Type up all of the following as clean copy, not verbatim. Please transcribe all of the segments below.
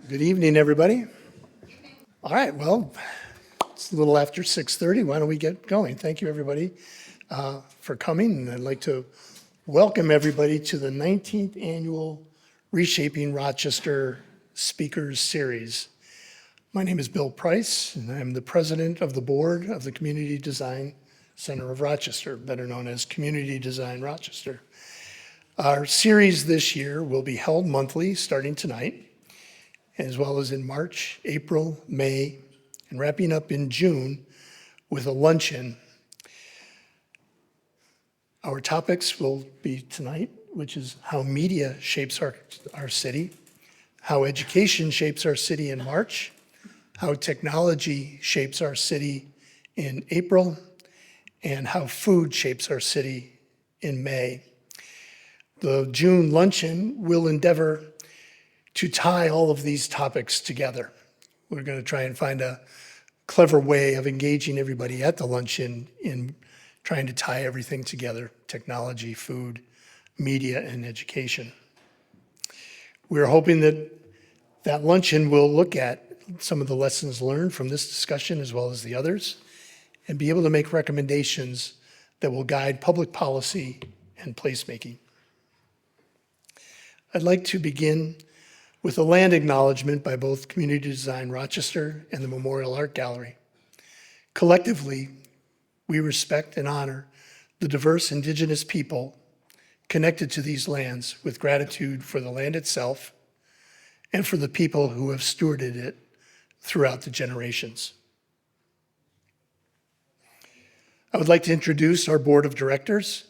Good evening, everybody. All right, well, it's a little after 6:30. Why don't we get going? Thank you, everybody, for coming. And I'd like to welcome everybody to the 19th Annual ReShaping Rochester Speakers Series. My name is Bill Price, and I'm the president of the board of the Community Design Center of Rochester, better known as Community Design Rochester. Our series this year will be held monthly starting tonight, as well as in March, April, May, and wrapping up in June with a luncheon. Our topics will be tonight, which is how media shapes our city, how education shapes our city in March, how technology shapes our city in April, and how food shapes our city in May. The June luncheon will endeavor to tie all of these topics together. We're going to try and find a clever way of engaging everybody at the luncheon in trying to tie everything together: technology, food, media, and education. We're hoping that luncheon will look at some of the lessons learned from this discussion as well as the others, and be able to make recommendations that will guide public policy and placemaking. I'd like to begin with a land acknowledgement by both Community Design Rochester and the Memorial Art Gallery. Collectively, we respect and honor the diverse Indigenous people connected to these lands with gratitude for the land itself and for the people who have stewarded it throughout the generations. I would like to introduce our board of directors,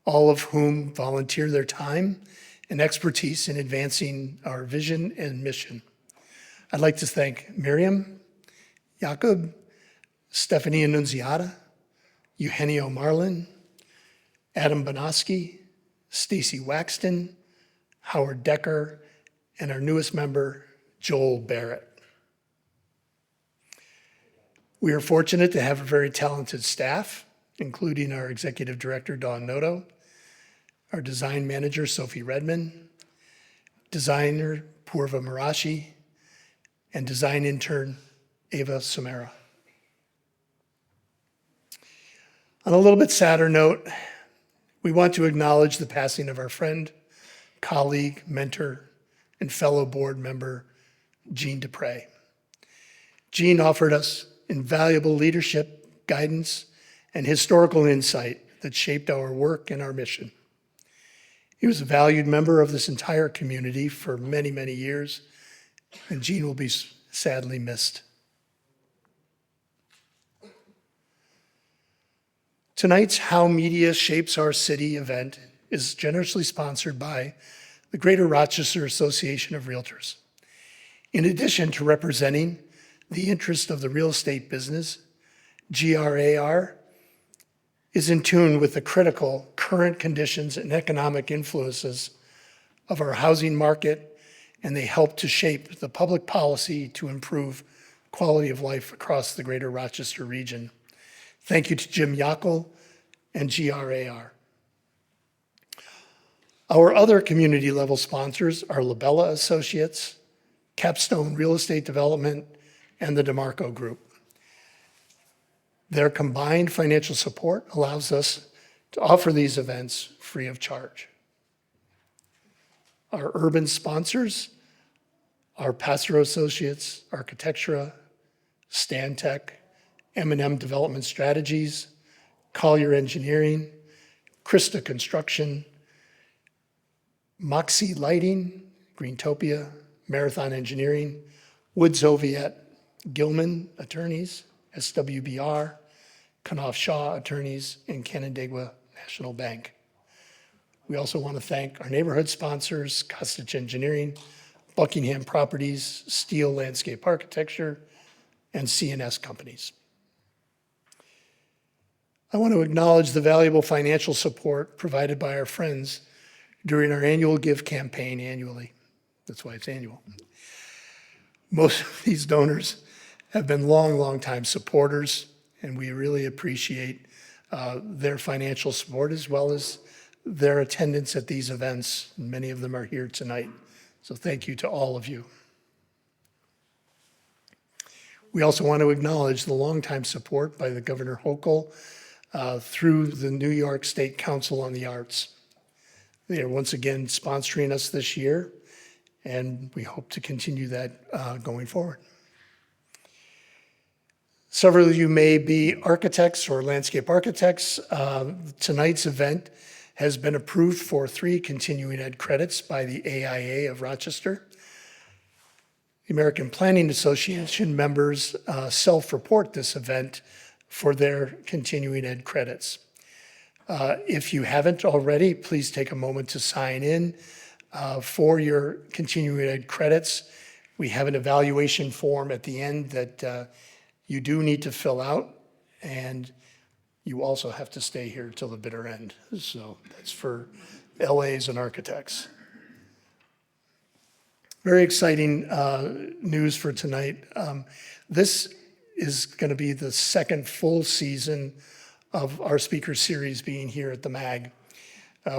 all of whom volunteer their time and expertise in advancing our vision and mission. I'd like to thank Miriam, Jacob, Stephanie Annunziata, Eugenio Marlin, Adam Bonoski, Stacy Waxton, Howard Decker, and our newest member, Joel Barrett. We are fortunate to have a very talented staff, including our executive director, Dawn Noto, our design manager, Sophie Redman, designer, Purva Marashi, and design intern, Ava Samara. On a little bit sadder note, we want to acknowledge the passing of our friend, colleague, mentor, and fellow board member, Jean Dupre. Jean offered us invaluable leadership, guidance, and historical insight that shaped our work and our mission. He was a valued member of this entire community for many, many years, and Jean will be sadly missed. Tonight's How Media Shapes Our City event is generously sponsored by the Greater Rochester Association of Realtors. In addition to representing the interest of the real estate business, GRAR is in tune with the critical current conditions and economic influences of our housing market, and they help to shape the public policy to improve quality of life across the Greater Rochester region. Thank you to Jim Yockel and GRAR. Our other community level sponsors are Labella Associates, Capstone Real Estate Development, and the DeMarco Group. Their combined financial support allows us to offer these events free of charge. Our urban sponsors are Pastor Associates, Architectura, Stantec, M&M Development Strategies, Collier Engineering, Krista Construction, Moxie Lighting, Greentopia, Marathon Engineering, Woods Oviatt, Gilman Attorneys, SWBR, Knopf Shaw Attorneys, and Canandaigua National Bank. We also want to thank our neighborhood sponsors, Costich Engineering, Buckingham Properties, Steel Landscape Architecture, and CNS Companies. I want to acknowledge the valuable financial support provided by our friends during our annual Give campaign annually. That's why it's annual. Most of these donors have been long time supporters, and we really appreciate their financial support as well as their attendance at these events. Many of them are here tonight. So thank you to all of you. We also want to acknowledge the longtime support by the Governor Hochul through the New York State Council on the Arts. They are once again sponsoring us this year, and we hope to continue that going forward. Several of you may be architects or landscape architects. Tonight's event has been approved for 3 continuing ed credits by the AIA of Rochester. The American Planning Association members self-report this event for their continuing ed credits. If you haven't already, please take a moment to sign in for your continuing ed credits. We have an evaluation form at the end that you do need to fill out, and you also have to stay here till the bitter end. So that's for LAs and architects. Very exciting news for tonight. This is going to be the second full season of our speaker series being here at the MAG.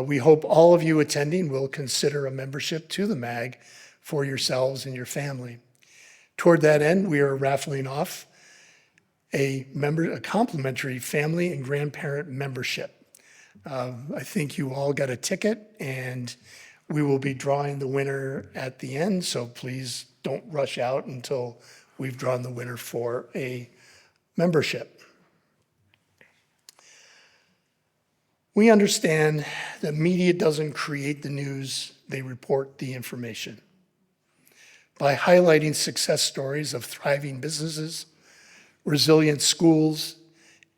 We hope all of you attending will consider a membership to the MAG for yourselves and your family. Toward that end, we are raffling off a complimentary family and grandparent membership. I think you all got a ticket, and we will be drawing the winner at the end, so please don't rush out until we've drawn the winner for a membership. We understand that media doesn't create the news, they report the information. By highlighting success stories of thriving businesses, resilient schools,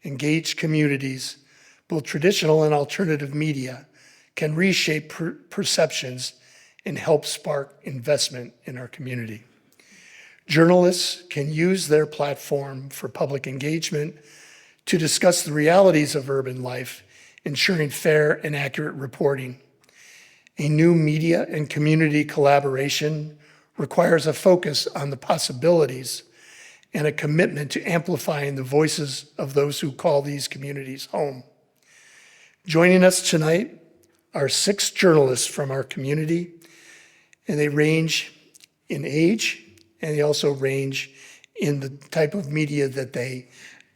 engaged communities, both traditional and alternative media can reshape perceptions and help spark investment in our community. Journalists can use their platform for public engagement to discuss the realities of urban life, ensuring fair and accurate reporting. A new media and community collaboration requires a focus on the possibilities and a commitment to amplifying the voices of those who call these communities home. Joining us tonight are 6 journalists from our community, and they range in age, and they also range in the type of media that they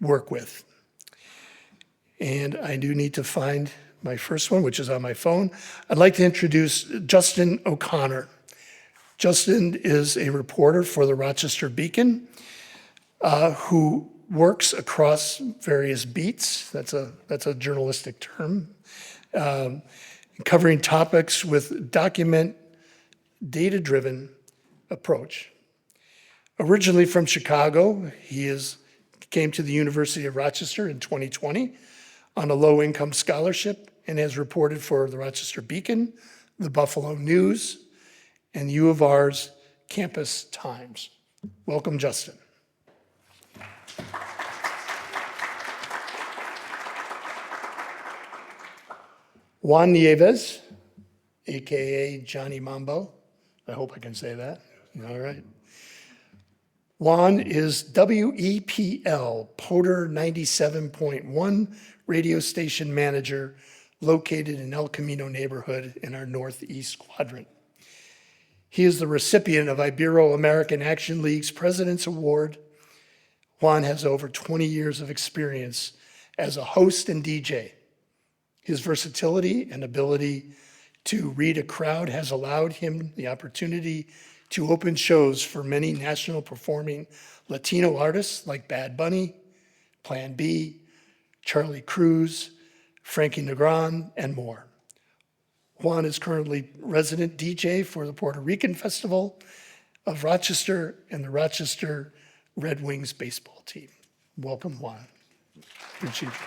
work with. And I do need to find my first one, which is on my phone. I'd like to introduce Justin O'Connor. Justin is a reporter for the Rochester Beacon, who works across various beats. That's a journalistic term. Covering topics with data-driven approach. Originally from Chicago, he came to the University of Rochester in 2020 on a low-income scholarship and has reported for the Rochester Beacon, the Buffalo News, and U of R's Campus Times. Welcome, Justin. Juan Nieves, AKA Johnny Mambo. I hope I can say that. All right. Juan is WEPL Poder 97.1 radio station manager located in El Camino neighborhood in our northeast quadrant. He is the recipient of Ibero-American Action League's President's Award. Juan has over 20 years of experience as a host and DJ. His versatility and ability to read a crowd has allowed him the opportunity to open shows for many national performing Latino artists like Bad Bunny, Plan B, Charlie Cruz, Frankie Negron, and more. Juan is currently resident DJ for the Puerto Rican Festival of Rochester and the Rochester Red Wings baseball team. Welcome, Juan. Appreciate you.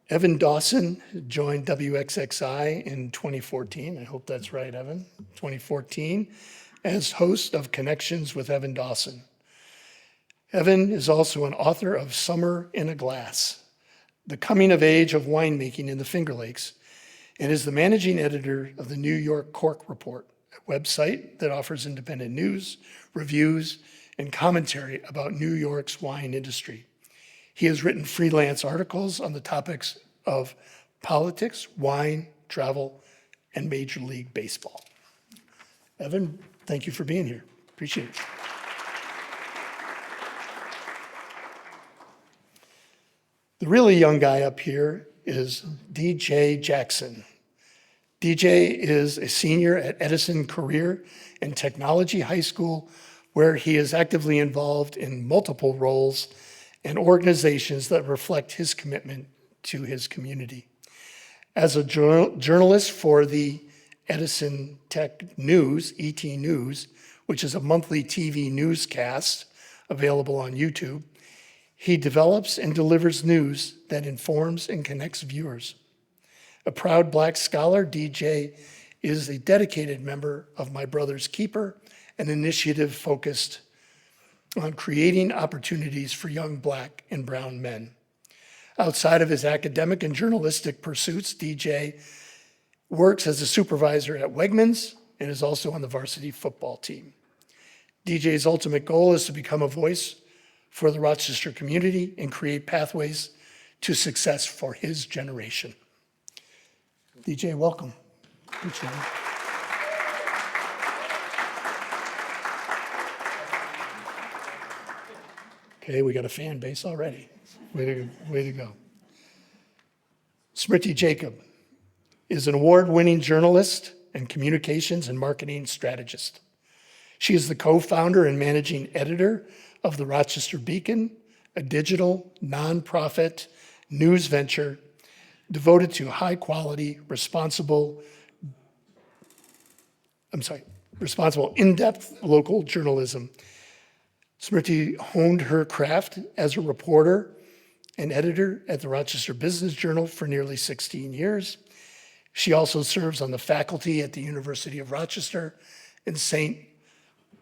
Evan Dawson joined WXXI in 2014. I hope that's right, Evan. 2014, as host of Connections with Evan Dawson. Evan is also an author of Summer in a Glass, The Coming of Age of Winemaking in the Finger Lakes, and is the managing editor of the New York Cork Report, a website that offers independent news, reviews, and commentary about New York's wine industry. He has written freelance articles on the topics of politics, wine, travel, and Major League Baseball. Evan, Thank you for being here. Appreciate it. The really young guy up here is DJ Jackson. DJ is a senior at Edison Career and Technology High School, where he is actively involved in multiple roles and organizations that reflect his commitment to his community. As a journalist for the Edison Tech News, ET News, which is a monthly TV newscast available on YouTube, he develops and delivers news that informs and connects viewers. A proud Black scholar, DJ is a dedicated member of My Brother's Keeper, an initiative focused on creating opportunities for young Black and brown men. Outside of his academic and journalistic pursuits, DJ works as a supervisor at Wegmans and is also on the varsity football team. DJ's ultimate goal is to become a voice for the Rochester community and create pathways to success for his generation. DJ, welcome. Appreciate it. Okay, we got a fan base already. Way to go. Smriti Jacob is an award-winning journalist and communications and marketing strategist. She is the co-founder and managing editor of the Rochester Beacon, a digital nonprofit news venture devoted to high-quality, responsible, in-depth local journalism. Smriti honed her craft as a reporter and editor at the Rochester Business Journal for nearly 16 years. She also serves on the faculty at the University of Rochester and St.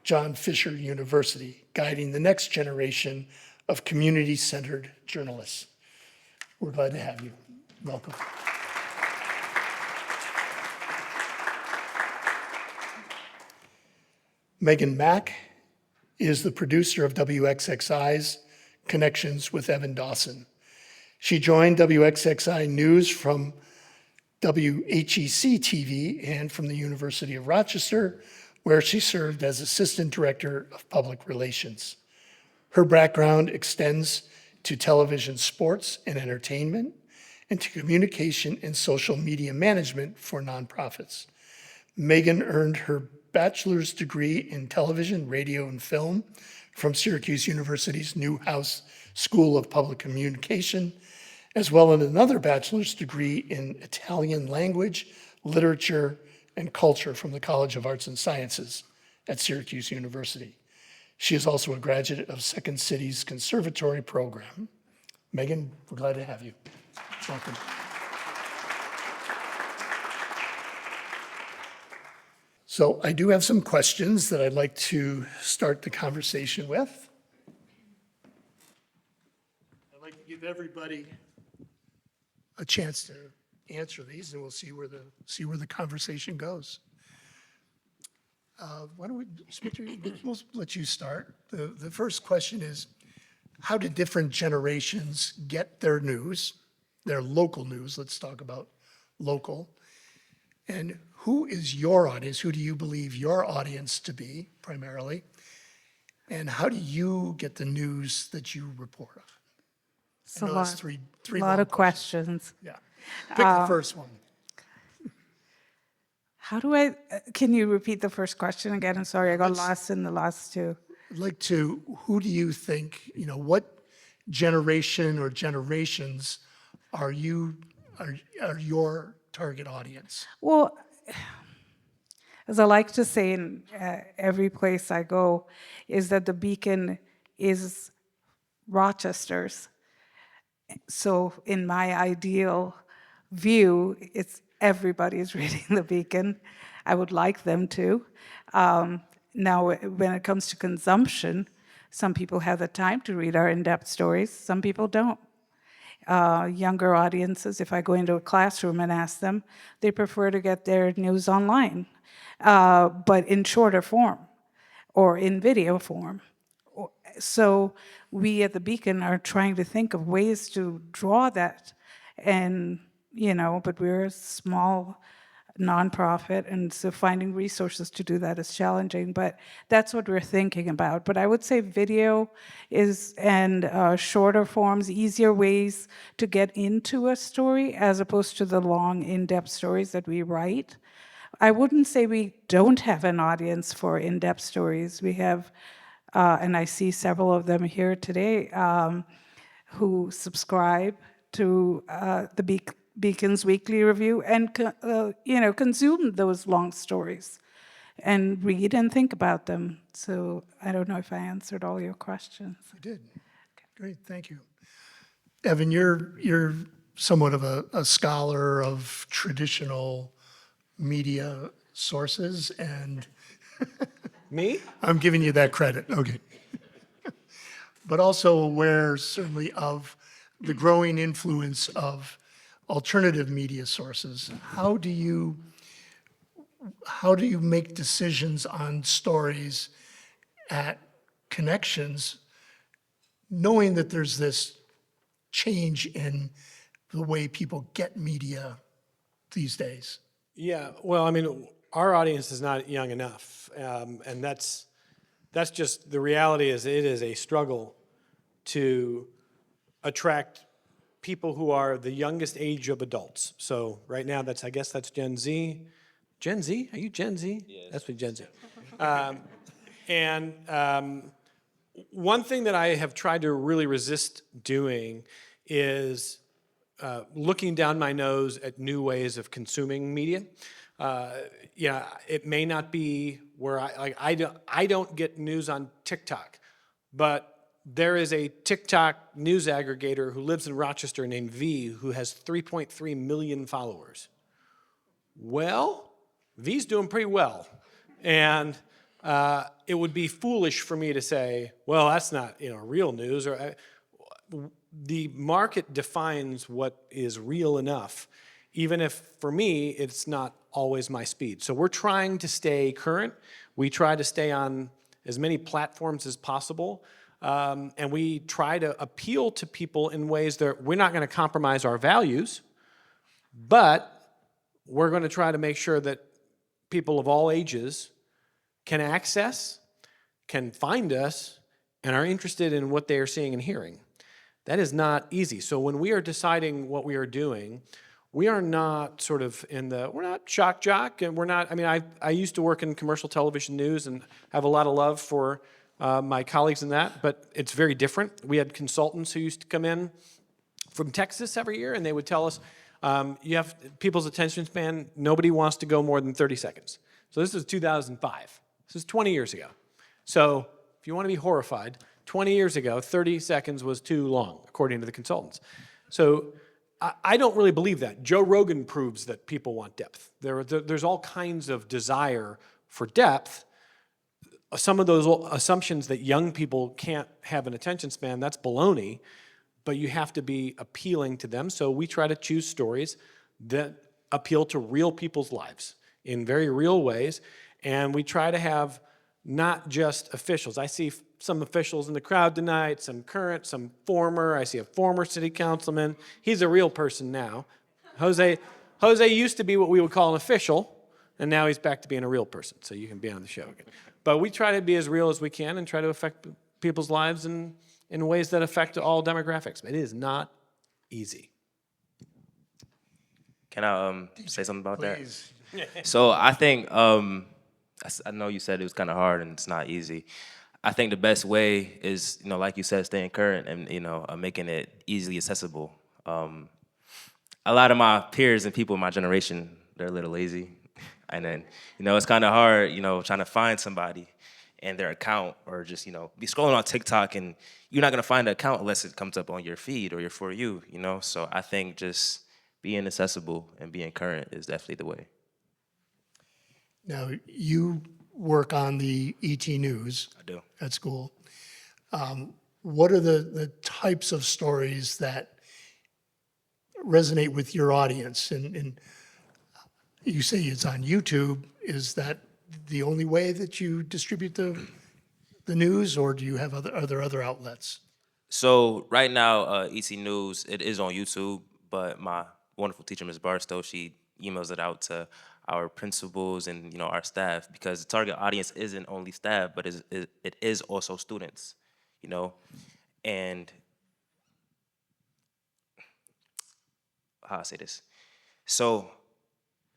John Fisher University, guiding the next generation of community-centered journalists. We're glad to have you. Welcome. Megan Mack is the producer of WXXI's Connections with Evan Dawson. She joined WXXI News from WHEC TV and from the University of Rochester, where she served as Assistant Director of Public Relations. Her background extends to television, sports, and entertainment, and to communication and social media management for nonprofits. Megan earned her bachelor's degree in television, radio, and film from Syracuse University's Newhouse School of Public Communication, as well as another bachelor's degree in Italian language, literature, and culture from the College of Arts and Sciences at Syracuse University. She is also a graduate of Second City's Conservatory program. Megan, we're glad to have you. Welcome. So I do have some questions that I'd like to start the conversation with. I'd like to give everybody a chance to answer these, and we'll see where the conversation goes. Why don't we, we'll let you start. The first question is, how did different generations get their news, their local news? Let's talk about local. And who is your audience? Who do you believe your audience to be primarily? And how do you get the news that you report on? It's a lot of questions. Yeah. Pick the first one. Can you repeat the first question again? I'm sorry, I got lost in the last two. I'd like to, who do you think, what generation or generations are your target audience? Well, as I like to say in every place I go, is that the Beacon is Rochester's. So in my ideal view, it's everybody's reading the Beacon. I would like them to. Now, when it comes to consumption, some people have the time to read our in-depth stories, some people don't. Younger audiences, if I go into a classroom and ask them, they prefer to get their news online, but in shorter form or in video form. So we at the Beacon are trying to think of ways to draw that, and but we're a small nonprofit, and so finding resources to do that is challenging, but that's what we're thinking about. But I would say video is, and shorter forms, easier ways to get into a story as opposed to the long, in-depth stories that we write. I wouldn't say we don't have an audience for in-depth stories. We have, and I see several of them here today, who subscribe to the Beacon's Weekly Review and consume those long stories and read and think about them. So I don't know if I answered all your questions. You did. Great, thank you. Evan, you're somewhat of a scholar of traditional media sources, and Me? I'm giving you that credit, okay. But also aware certainly of the growing influence of alternative media sources. How do you make decisions on stories at Connections, knowing that there's this change in the way people get media these days? Yeah, well, I mean, our audience is not young enough, and that's just the reality. Is it is a struggle to attract people who are the youngest age of adults. So right now, I guess that's Gen Z. Gen Z? Are you Gen Z? Yes. That's what Gen Z. And one thing that I have tried to really resist doing is looking down my nose at new ways of consuming media. It may not be where I don't get news on TikTok, but there is a TikTok news aggregator who lives in Rochester named V, who has 3.3 million followers. Well, V's doing pretty well, and it would be foolish for me to say, well, that's not real news. The market defines what is real enough, even if for me it's not always my speed. So we're trying to stay current. We try to stay on as many platforms as possible, and we try to appeal to people in ways that we're not going to compromise our values, but we're going to try to make sure that people of all ages can access, can find us, and are interested in what they are seeing and hearing. That is not easy. So when we are deciding what we are doing, we are not sort of we're not shock jock, and we're not, I used to work in commercial television news and have a lot of love for my colleagues in that, but it's very different. We had consultants who used to come in from Texas every year, and they would tell us, you have people's attention span, nobody wants to go more than 30 seconds. So this is 2005. This is 20 years ago. So if you want to be horrified, 20 years ago, 30 seconds was too long, according to the consultants. So I don't really believe that. Joe Rogan proves that people want depth. There's all kinds of desire for depth. Some of those assumptions that young people can't have an attention span, that's baloney, but you have to be appealing to them. So we try to choose stories that appeal to real people's lives in very real ways, and we try to have not just officials. I see some officials in the crowd tonight, some current, some former. I see a former city councilman. He's a real person now. Jose used to be what we would call an official, and now he's back to being a real person, so you can be on the show again. But we try to be as real as we can and try to affect people's lives in ways that affect all demographics. It is not easy. Can I say something about Please. that? So I think, I know you said it was kind of hard and it's not easy. I think the best way is, like you said, staying current and, making it easily accessible. A lot of my peers and people in my generation, they're a little lazy. And then, it's kind of hard, trying to find somebody and their account, or just, be scrolling on TikTok and you're not going to find an account unless it comes up on your feed or your For You, So I think just being accessible and being current is definitely the way. Now, you work on the ET News. I do. At school. What are the types of stories that resonate with your audience? And you say it's on YouTube. Is that the only way that you distribute the news, or do you have other outlets? So right now, ET News, it is on YouTube, but my wonderful teacher, Ms. Barstow, she emails it out to our principals and our staff, because the target audience isn't only staff, but it is also students, and how I say this. So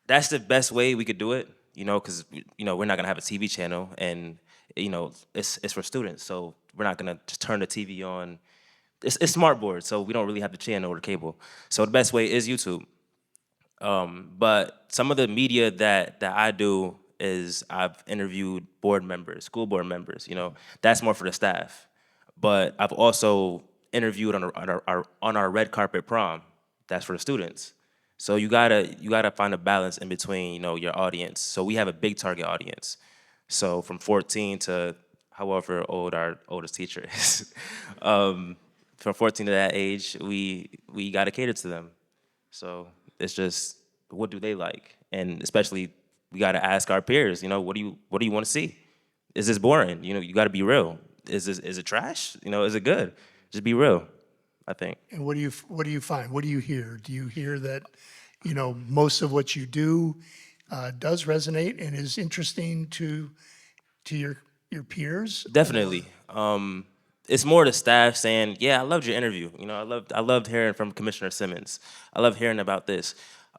that's the best way we could do it, because we're not gonna have a TV channel, and it's for students, so we're not gonna just turn the TV on. It's smart board, so we don't really have the channel or the cable. So the best way is YouTube. But some of the media that I do is I've interviewed board members, school board members. That's more for the staff. But I've also interviewed on our red carpet prom. That's for the students. So you gotta find a balance in between your audience. So we have a big target audience. So from 14 to however old our oldest teacher is, from 14 to that age, we gotta cater to them. So it's just, what do they like? And especially, we gotta ask our peers, what do you want to see? Is this boring? You gotta be real. Is it trash? Is it good? Just be real, I think. And what do you find? What do you hear? Do you hear that, most of what you do does resonate and is interesting to your peers? Definitely. It's more the staff saying, "Yeah, I loved your interview. I loved hearing from Commissioner Simmons. I love hearing about this."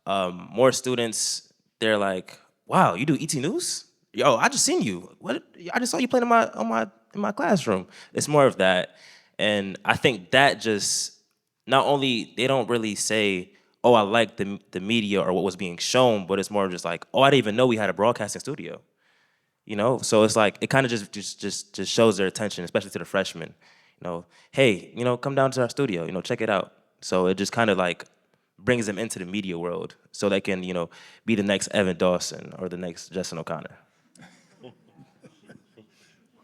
More students, they're like, "Wow, you do ET News? Yo, I just seen you. What? I just saw you playing in my classroom." It's more of that, and I think that just, not only they don't really say, "Oh, I like the media or what was being shown," but it's more just like, "Oh, I didn't even know we had a broadcasting studio." So it's like, it kind of just shows their attention, especially to the freshmen. Hey, come down to our studio, check it out. So it just kind of like brings them into the media world, so they can be the next Evan Dawson or the next Justin O'Connor.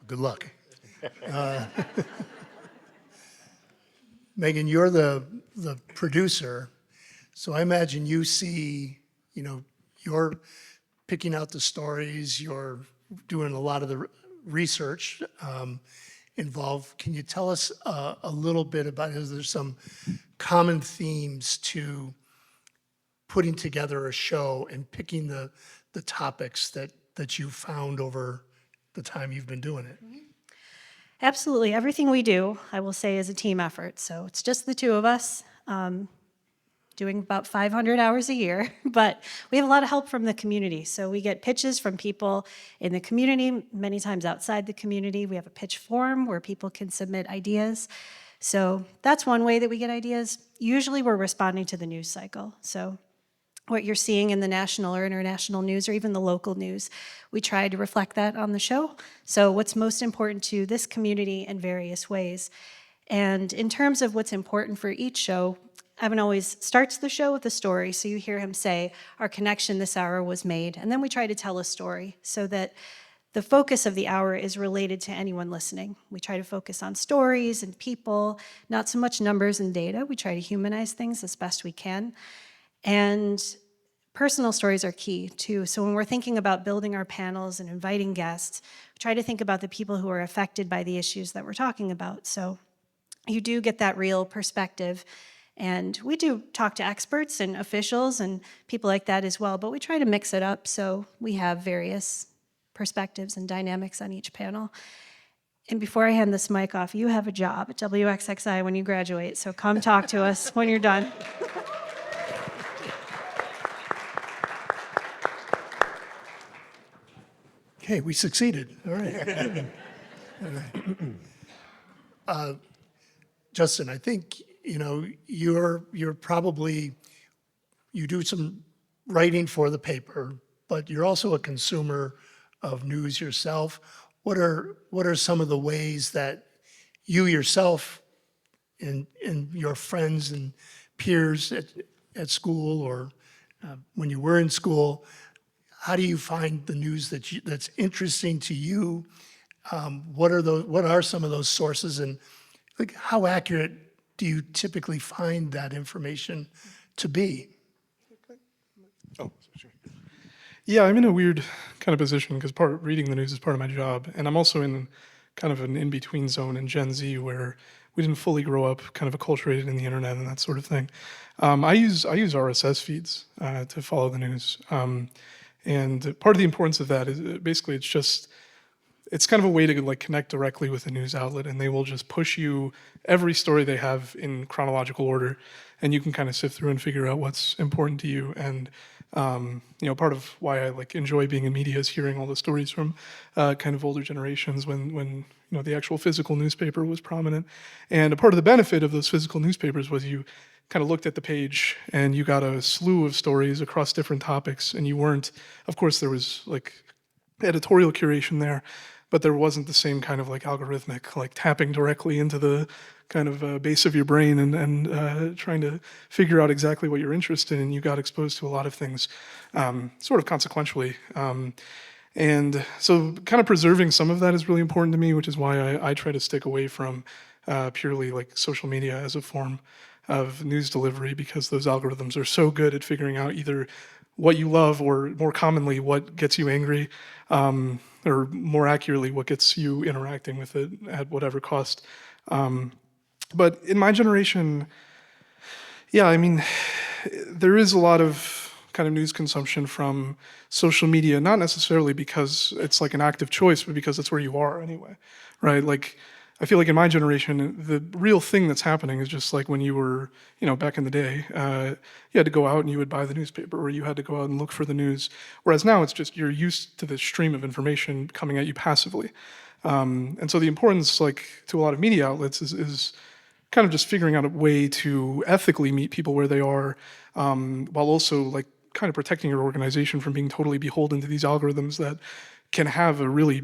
Good luck. Megan, you're the producer, so I imagine you see, you're picking out the stories, you're doing a lot of the research involved. Can you tell us a little bit about, is there some common themes to putting together a show and picking the topics that you found over the time you've been doing it? Absolutely. Everything we do, I will say, is a team effort. So it's just the two of us doing about 500 hours a year, but we have a lot of help from the community. So we get pitches from people in the community, many times outside the community. We have a pitch forum where people can submit ideas. So that's one way that we get ideas. Usually we're responding to the news cycle. So what you're seeing in the national or international news or even the local news, we try to reflect that on the show. So what's most important to this community in various ways. And in terms of what's important for each show, Evan always starts the show with a story. So you hear him say, our connection this hour was made. And then we try to tell a story so that the focus of the hour is related to anyone listening. We try to focus on stories and people, not so much numbers and data. We try to humanize things as best we can. And personal stories are key too. So when we're thinking about building our panels and inviting guests, we try to think about the people who are affected by the issues that we're talking about. So you do get that real perspective. And we do talk to experts and officials and people like that as well, but we try to mix it up so we have various perspectives and dynamics on each panel. And before I hand this mic off, you have a job at WXXI when you graduate, so come talk to us when you're done. Okay, we succeeded. All right. Justin, I think, you're probably, you do some writing for the paper, but you're also a consumer of news yourself. What are some of the ways that you yourself and your friends and peers at school or when you were in school, how do you find the news that's interesting to you? What are some of those sources, and like how accurate do you typically find that information to be? Oh, sure. Yeah, I'm in a weird kind of position because reading the news is part of my job, and I'm also in kind of an in-between zone in Gen Z where we didn't fully grow up kind of acculturated in the internet and that sort of thing. I use RSS feeds to follow the news. And part of the importance of that is basically it's kind of a way to like connect directly with a news outlet, and they will just push you every story they have in chronological order, and you can kind of sift through and figure out what's important to you. And part of why I like enjoy being in media is hearing all the stories from kind of older generations when the actual physical newspaper was prominent. And a part of the benefit of those physical newspapers was you kind of looked at the page and you got a slew of stories across different topics, and you weren't, of course, there was like editorial curation there, but there wasn't the same kind of like algorithmic, like tapping directly into the kind of base of your brain and trying to figure out exactly what you're interested in. You got exposed to a lot of things sort of consequentially. And so kind of preserving some of that is really important to me, which is why I try to stick away from purely like social media as a form of news delivery, because those algorithms are so good at figuring out either what you love or more commonly what gets you angry, or more accurately what gets you interacting with it at whatever cost. But in my generation, yeah, I mean, there is a lot of kind of news consumption from social media, not necessarily because it's like an active choice, but because that's where you are anyway, right? Like, I feel like in my generation, the real thing that's happening is just like when you were, back in the day, you had to go out and you would buy the newspaper, or you had to go out and look for the news. Whereas now it's just you're used to the stream of information coming at you passively. And so the importance, like to a lot of media outlets, is kind of just figuring out a way to ethically meet people where they are, while also like kind of protecting your organization from being totally beholden to these algorithms that can have a really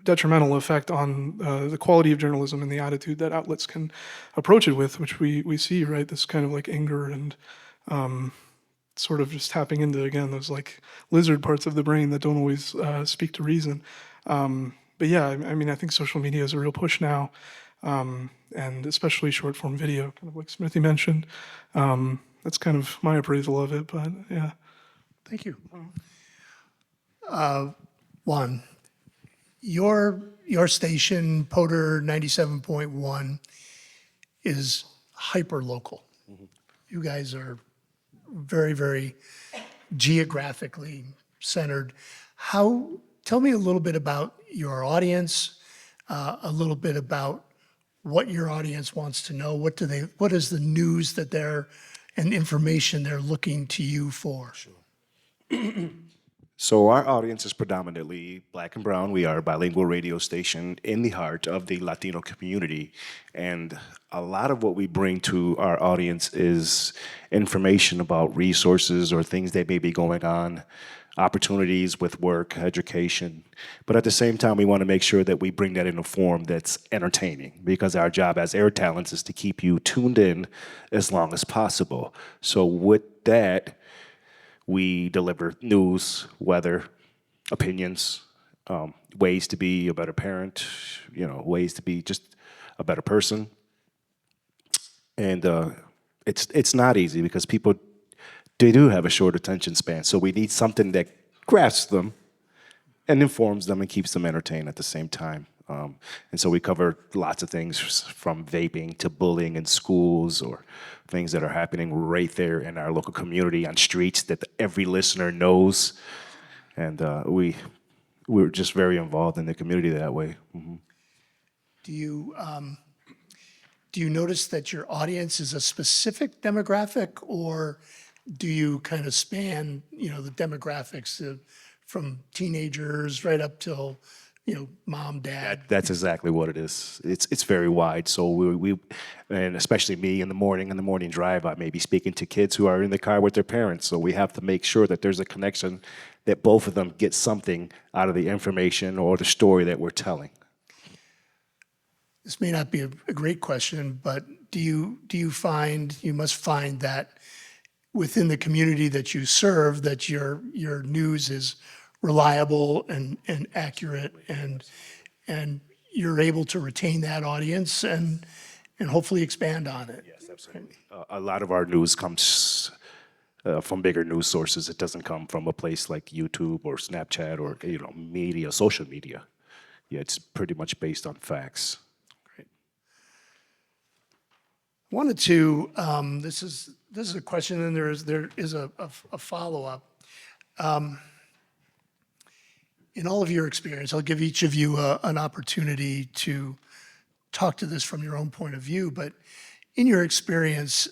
detrimental effect on the quality of journalism and the attitude that outlets can approach it with, which we see, right? This kind of like anger and sort of just tapping into, again, those like lizard parts of the brain that don't always speak to reason. But yeah, I mean, I think social media is a real push now, and especially short form video, kind of like Smithy mentioned. That's kind of my appraisal of it, but yeah. Thank you. Juan, your station, Poder 97.1, is hyper local. You guys are very, very geographically centered. Tell me a little bit about your audience, a little bit about what your audience wants to know. What is the news and information they're looking to you for? So our audience is predominantly Black and brown. We are a bilingual radio station in the heart of the Latino community. And a lot of what we bring to our audience is information about resources or things that may be going on, opportunities with work, education. But at the same time, we want to make sure that we bring that in a form that's entertaining, because our job as air talents is to keep you tuned in as long as possible. So with that, we deliver news, weather, opinions, ways to be a better parent, ways to be just a better person. And it's not easy because people, they do have a short attention span. So we need something that grasps them and informs them and keeps them entertained at the same time. And so we cover lots of things from vaping to bullying in schools, or things that are happening right there in our local community on streets that every listener knows. And we're just very involved in the community that way. Mm-hmm. Do you notice that your audience is a specific demographic, or do you kind of span, the demographics from teenagers right up till, mom, dad? That's exactly what it is. It's very wide. So we and especially me in the morning drive, I may be speaking to kids who are in the car with their parents. So we have to make sure that there's a connection, that both of them get something out of the information or the story that we're telling. This may not be a great question, but do you must find that within the community that you serve, that your news is reliable and accurate, and you're able to retain that audience and hopefully expand on it? Yes, absolutely. A lot of our news comes from bigger news sources. It doesn't come from a place like YouTube or Snapchat or media, social media. Yeah, it's pretty much based on facts. Great. Wanted to, this is a question, and there is a follow-up. in all of your experience, I'll give each of you an opportunity to talk to this from your own point of view, but in your experience,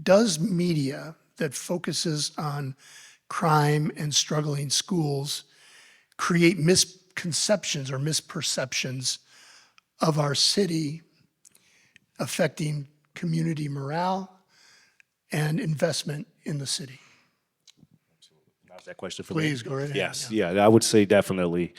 does media that focuses on crime and struggling schools create misconceptions or misperceptions of our city, affecting community morale and investment in the city? How's that question for me? Please, go right ahead. Yes, yeah, I would say definitely.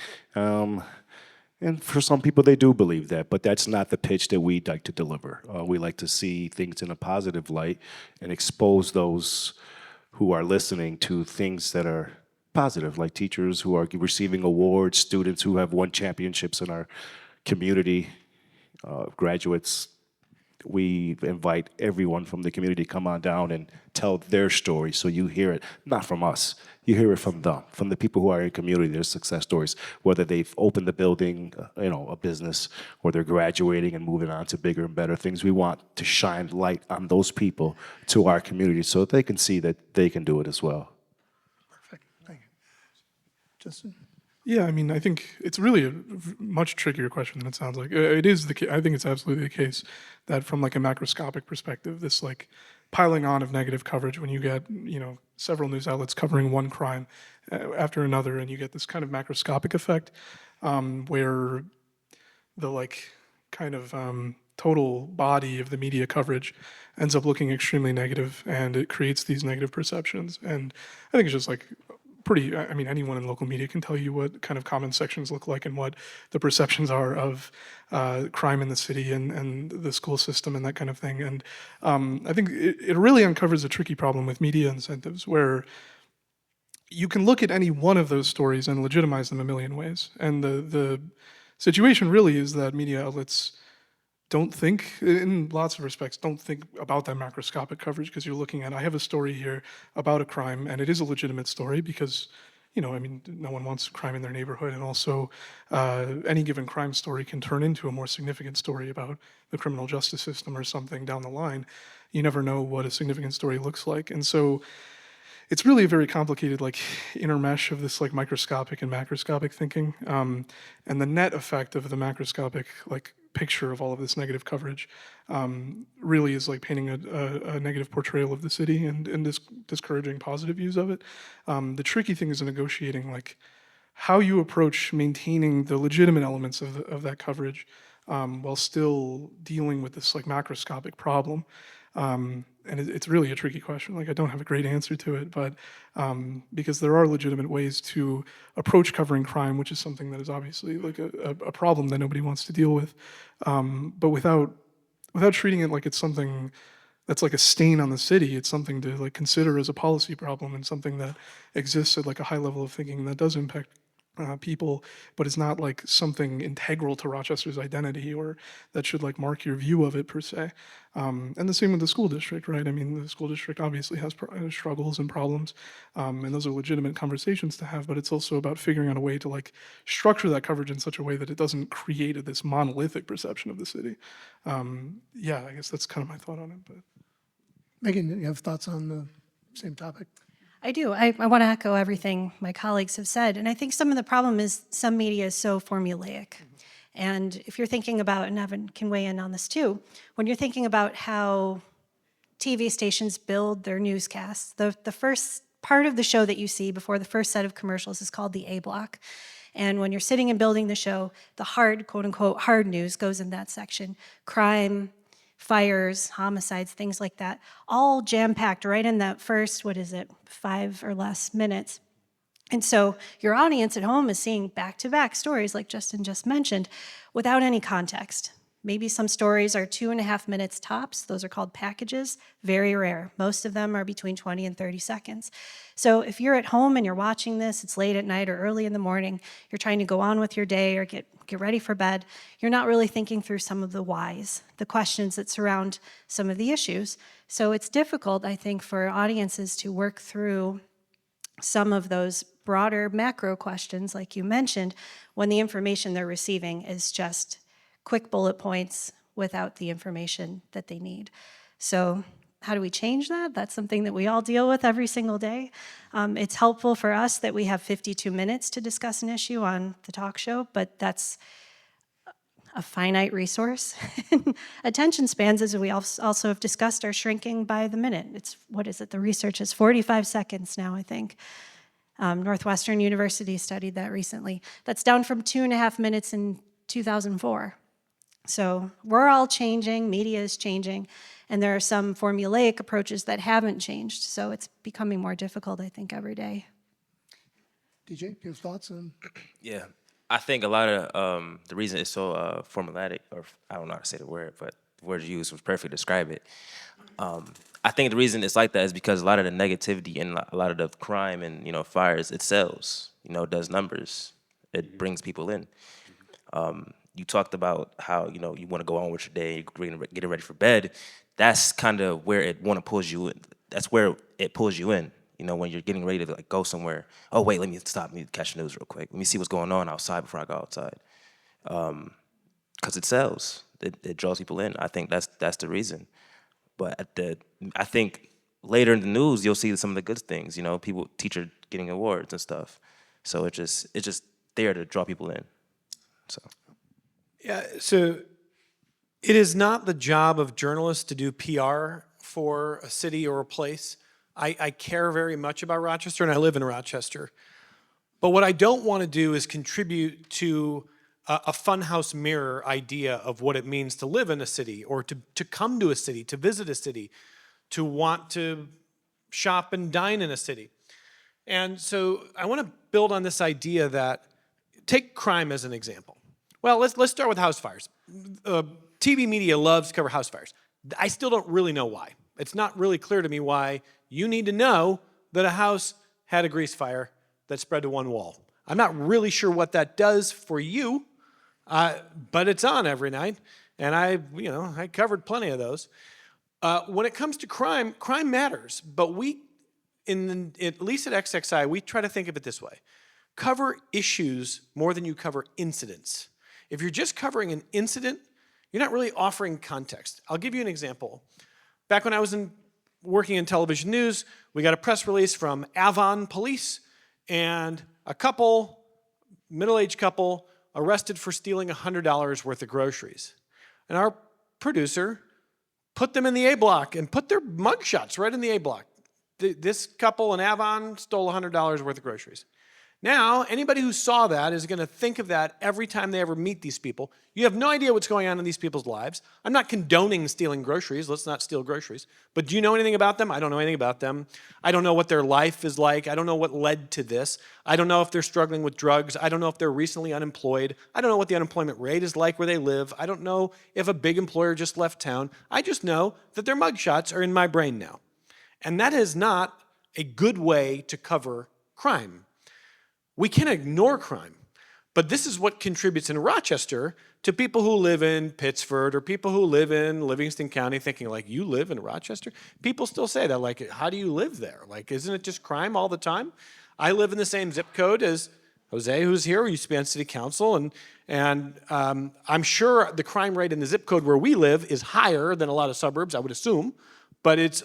And for some people, they do believe that, but that's not the pitch that we like to deliver. We like to see things in a positive light and expose those who are listening to things that are positive, like teachers who are receiving awards, students who have won championships in our community, graduates. We invite everyone from the community to come on down and tell their story, so you hear it not from us, you hear it from them, from the people who are in community, their success stories, whether they've opened a building, a business, or they're graduating and moving on to bigger and better things. We want to shine light on those people to our community so that they can see that they can do it as well. Perfect, thank you. Justin? Yeah, I mean, I think it's really a much trickier question than it sounds like. It is I think it's absolutely the case that from like a macroscopic perspective, this like piling on of negative coverage when you get, several news outlets covering one crime after another, and you get this kind of macroscopic effect where the like kind of total body of the media coverage ends up looking extremely negative, and it creates these negative perceptions. And I think it's just like anyone in local media can tell you what kind of comment sections look like and what the perceptions are of crime in the city and the school system and that kind of thing. And I think it really uncovers a tricky problem with media incentives where you can look at any one of those stories and legitimize them a million ways. And the situation really is that media outlets don't think, in lots of respects, don't think about that macroscopic coverage, because you're looking at, I have a story here about a crime, and it is a legitimate story because, no one wants crime in their neighborhood, and also any given crime story can turn into a more significant story about the criminal justice system or something down the line. You never know what a significant story looks like. And so it's really a very complicated like intermesh of this like microscopic and macroscopic thinking. And the net effect of the macroscopic like picture of all of this negative coverage really is like painting a negative portrayal of the city and discouraging positive views of it. The tricky thing is negotiating like how you approach maintaining the legitimate elements of that coverage while still dealing with this like macroscopic problem. And it's really a tricky question. Like I don't have a great answer to it, but because there are legitimate ways to approach covering crime, which is something that is obviously like a problem that nobody wants to deal with, but without treating it like it's something that's like a stain on the city. It's something to like consider as a policy problem and something that exists at like a high level of thinking that does impact people, but it's not like something integral to Rochester's identity or that should like mark your view of it per se. And the same with the school district, right? I mean, the school district obviously has struggles and problems, and those are legitimate conversations to have, but it's also about figuring out a way to like structure that coverage in such a way that it doesn't create this monolithic perception of the city. Yeah, I guess that's kind of my thought on it. But Megan, you have thoughts on the same topic? I do. I want to echo everything my colleagues have said. And I think some of the problem is some media is so formulaic. And if you're thinking about, and Evan can weigh in on this too, when you're thinking about how TV stations build their newscasts, the first part of the show that you see before the first set of commercials is called the A block. And when you're sitting and building the show, the hard, quote unquote, hard news goes in that section. Crime, fires, homicides, things like that, all jam-packed right in that first, 5 or less minutes. And so your audience at home is seeing back-to-back stories like Justin just mentioned without any context. Maybe some stories are 2.5 minutes tops. Those are called packages. Very rare. Most of them are between 20 and 30 seconds. So if you're at home and you're watching this, it's late at night or early in the morning, you're trying to go on with your day or get ready for bed, you're not really thinking through some of the whys, the questions that surround some of the issues. So it's difficult, I think, for audiences to work through some of those broader macro questions, like you mentioned, when the information they're receiving is just quick bullet points without the information that they need. So how do we change that? That's something that we all deal with every single day. It's helpful for us that we have 52 minutes to discuss an issue on the talk show, but that's a finite resource. Attention spans, as we also have discussed, are shrinking by the minute. It's, what is it, the research is 45 seconds now, I think. Northwestern University studied that recently. That's down from 2.5 minutes in 2004. So we're all changing, media is changing, and there are some formulaic approaches that haven't changed. So it's becoming more difficult, I think, every day. DJ, your thoughts on? Yeah, I think a lot of the reason it's so formulatic, or I don't know how to say the word, but the word you used was perfect to describe it. I think the reason it's like that is because a lot of the negativity and a lot of the crime and, you know, fires, it sells, you know, it does numbers. It brings people in. You talked about how, you know, you want to go on with your day, getting ready for bed. That's kind of where it pulls you in. That's where it pulls you in. You know, when you're getting ready to like go somewhere. Oh wait, let me catch the news real quick. Let me see what's going on outside before I go outside. Because it sells. It draws people in. I think that's the reason. But I think later in the news you'll see some of the good things. You know, teacher getting awards and stuff. So it's just there to draw people in. So. Yeah, so it is not the job of journalists to do PR for a city or a place. I care very much about Rochester, and I live in Rochester. But what I don't want to do is contribute to a funhouse mirror idea of what it means to live in a city, or to come to a city, to visit a city, to want to shop and dine in a city. And so I want to build on this idea that, take crime as an example. Well, let's start with house fires. TV media loves to cover house fires. I still don't really know why. It's not really clear to me why you need to know that a house had a grease fire that spread to one wall. I'm not really sure what that does for you, but it's on every night, and I covered plenty of those. When it comes to crime, crime matters, but at least at XXI, we try to think of it this way. Cover issues more than you cover incidents. If you're just covering an incident, you're not really offering context. I'll give you an example. Back when I was working in television news, we got a press release from Avon Police, and a couple, middle-aged couple, arrested for stealing $100 worth of groceries. And our producer put them in the A block and put their mugshots right in the A block. This couple in Avon stole $100 worth of groceries. Now, anybody who saw that is going to think of that every time they ever meet these people. You have no idea what's going on in these people's lives. I'm not condoning stealing groceries. Let's not steal groceries. But do you know anything about them? I don't know anything about them. I don't know what their life is like. I don't know what led to this. I don't know if they're struggling with drugs. I don't know if they're recently unemployed. I don't know what the unemployment rate is like where they live. I don't know if a big employer just left town. I just know that their mugshots are in my brain now. And that is not a good way to cover crime. We can ignore crime, but this is what contributes in Rochester to people who live in Pittsford or people who live in Livingston County thinking like, you live in Rochester? People still say that, like, how do you live there? Like, isn't it just crime all the time? I live in the same zip code as Jose, who's here, who used to be on city council, and I'm sure the crime rate in the zip code where we live is higher than a lot of suburbs, I would assume, but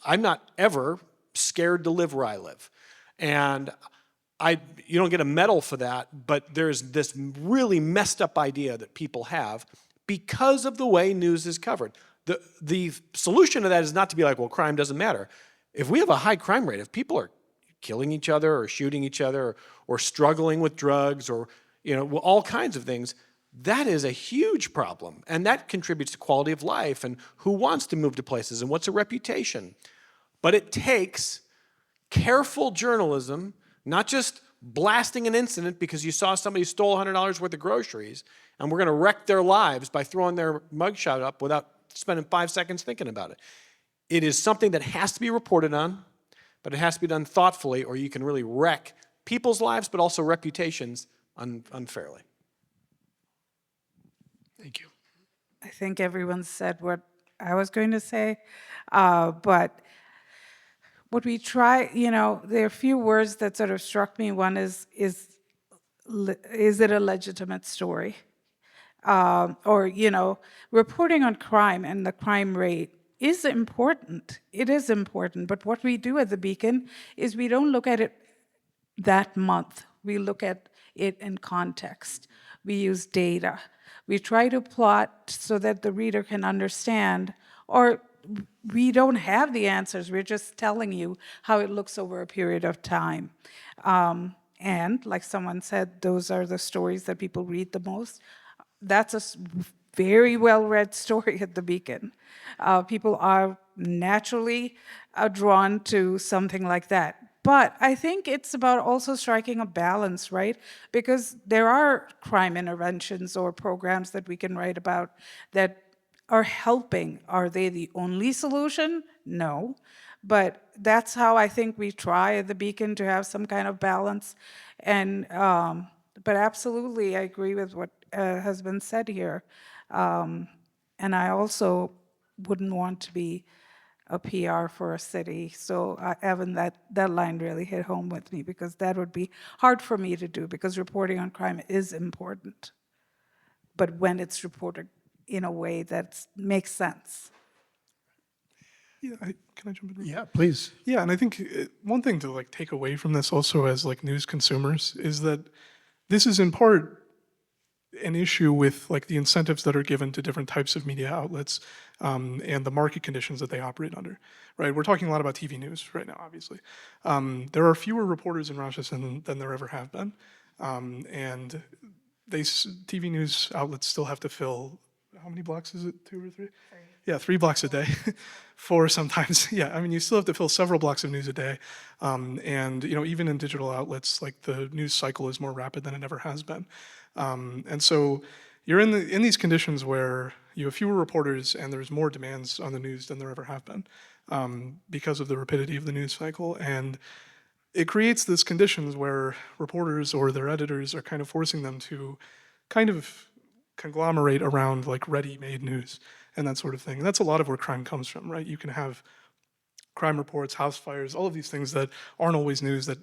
I'm not ever scared to live where I live. And you don't get a medal for that, but there's this really messed up idea that people have because of the way news is covered. The solution to that is not to be like, well, crime doesn't matter. If we have a high crime rate, if people are killing each other or shooting each other or struggling with drugs or all kinds of things, that is a huge problem. And that contributes to quality of life and who wants to move to places and what's a reputation. But it takes careful journalism, not just blasting an incident because you saw somebody who stole $100 worth of groceries and we're going to wreck their lives by throwing their mugshot up without spending 5 seconds thinking about it. It is something that has to be reported on, but it has to be done thoughtfully or you can really wreck people's lives but also reputations unfairly. Thank you. I think everyone said what I was going to say, but what we try, there are a few words that sort of struck me. One is it a legitimate story? Or, reporting on crime and the crime rate is important. It is important. But what we do at the Beacon is we don't look at it that month. We look at it in context. We use data. We try to plot so that the reader can understand, or we don't have the answers. We're just telling you how it looks over a period of time. And like someone said, those are the stories that people read the most. That's a very well-read story at the Beacon. People are naturally drawn to something like that. But I think it's about also striking a balance, right? Because there are crime interventions or programs that we can write about that are helping. Are they the only solution? No. But that's how I think we try at the Beacon to have some kind of balance. And but absolutely, I agree with what has been said here. And I also wouldn't want to be a PR for a city. So Evan, that line really hit home with me, because that would be hard for me to do, because reporting on crime is important. But when it's reported in a way that makes sense. Yeah, can I jump in? Yeah, please. Yeah, and I think one thing to like take away from this also as like news consumers is that this is in part an issue with like the incentives that are given to different types of media outlets and the market conditions that they operate under, right? We're talking a lot about TV news right now, obviously. There are fewer reporters in Rochester than there ever have been, and TV news outlets still have to fill, how many blocks is it, 2 or 3? Yeah, 3 blocks a day, 4 sometimes. Yeah, I mean, you still have to fill several blocks of news a day. And, you know, even in digital outlets, like the news cycle is more rapid than it ever has been. And so you're in these conditions where you have fewer reporters and there's more demands on the news than there ever have been because of the rapidity of the news cycle. And it creates this conditions where reporters or their editors are kind of forcing them to kind of conglomerate around like ready-made news and that sort of thing. And that's a lot of where crime comes from, right? You can have crime reports, house fires, all of these things that aren't always news that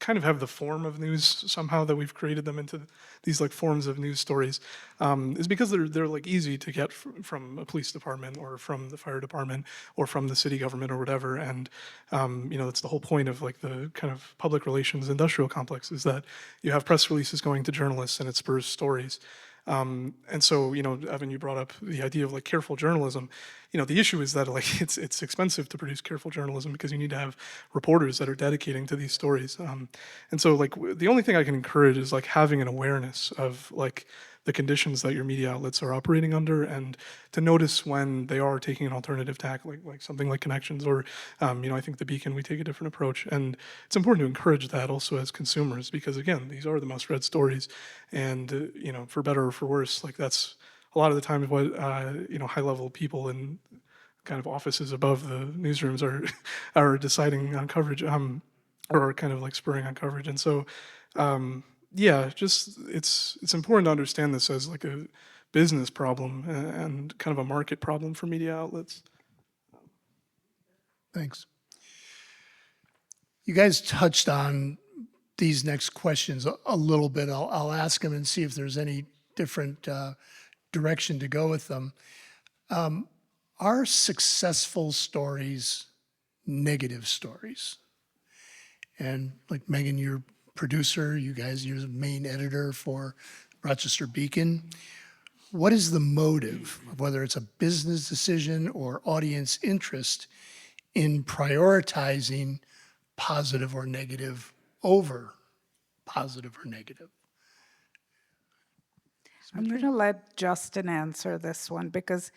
kind of have the form of news somehow, that we've created them into these like forms of news stories, is because they're like easy to get from a police department or from the fire department or from the city government or whatever. And you know, that's the whole point of like the kind of public relations industrial complex, is that you have press releases going to journalists and it spurs stories. And so, you know, Evan, you brought up the idea of like careful journalism. You know, the issue is that like it's expensive to produce careful journalism because you need to have reporters that are dedicating to these stories. And so like the only thing I can encourage is like having an awareness of like the conditions that your media outlets are operating under, and to notice when they are taking an alternative tack, like something like Connections, or you know, I think the Beacon, we take a different approach. And it's important to encourage that also as consumers, because again, these are the most read stories, and you know, for better or for worse, like that's a lot of the time what you know, high level people in kind of offices above the newsrooms are deciding on coverage, or kind of like spurring on coverage. And so yeah, just it's important to understand this as like a business problem and kind of a market problem for media outlets. Thanks. You guys touched on these next questions a little bit. I'll ask them and see if there's any different direction to go with them. Are successful stories negative stories? And like Megan, you're producer, you guys, you're the main editor for Rochester Beacon. What is the motive, whether it's a business decision or audience interest, in prioritizing positive or negative over positive or negative? I'm going to let Justin answer this one, because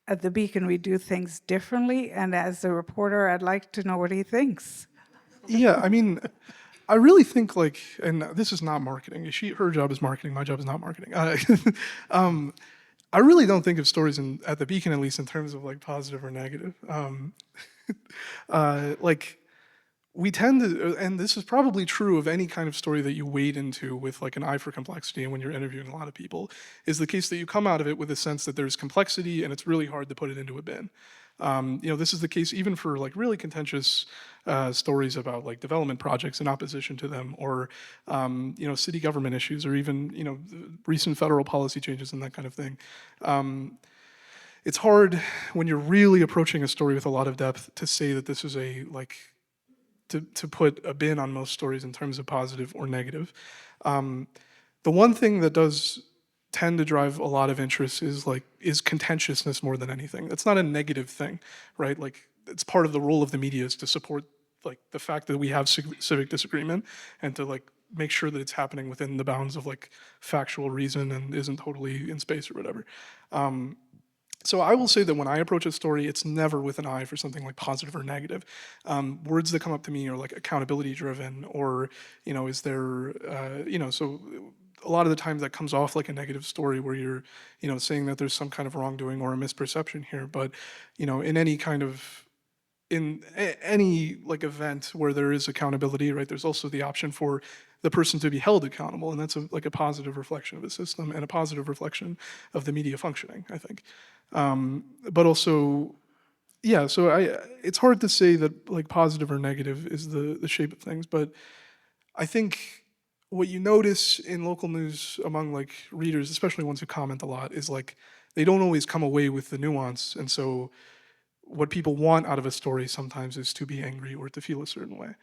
at the Beacon we do things differently, and as a reporter I'd like to know what he thinks. Yeah, I mean, I really think like, and this is not marketing. Her job is marketing. My job is not marketing. I really don't think of stories at the Beacon, at least in terms of like positive or negative. Like we tend to, and this is probably true of any kind of story that you wade into with like an eye for complexity, and when you're interviewing a lot of people, is the case that you come out of it with a sense that there's complexity and it's really hard to put it into a bin. You know, this is the case even for like really contentious stories about like development projects in opposition to them, or you know, city government issues, or even, you know, recent federal policy changes and that kind of thing. it's hard when you're really approaching a story with a lot of depth to say that this is a, like, to put a bin on most stories in terms of positive or negative. The one thing that does tend to drive a lot of interest is contentiousness more than anything. That's not a negative thing, right? Like, it's part of the role of the media is to support, like, the fact that we have civic disagreement and to, like, make sure that it's happening within the bounds of, like, factual reason and isn't totally in space or whatever. So I will say that when I approach a story, it's never with an eye for something like positive or negative. Words that come up to me are like accountability driven, or, is there, so a lot of the times that comes off like a negative story where you're, saying that there's some kind of wrongdoing or a misperception here. But, in any kind of, any like event where there is accountability, right, there's also the option for the person to be held accountable, and that's like a positive reflection of the system and a positive reflection of the media functioning, I think. But also, yeah, so it's hard to say that like positive or negative is the shape of things, but I think what you notice in local news among like readers, especially ones who comment a lot, is like they don't always come away with the nuance, and so what people want out of a story sometimes is to be angry or to feel a certain way.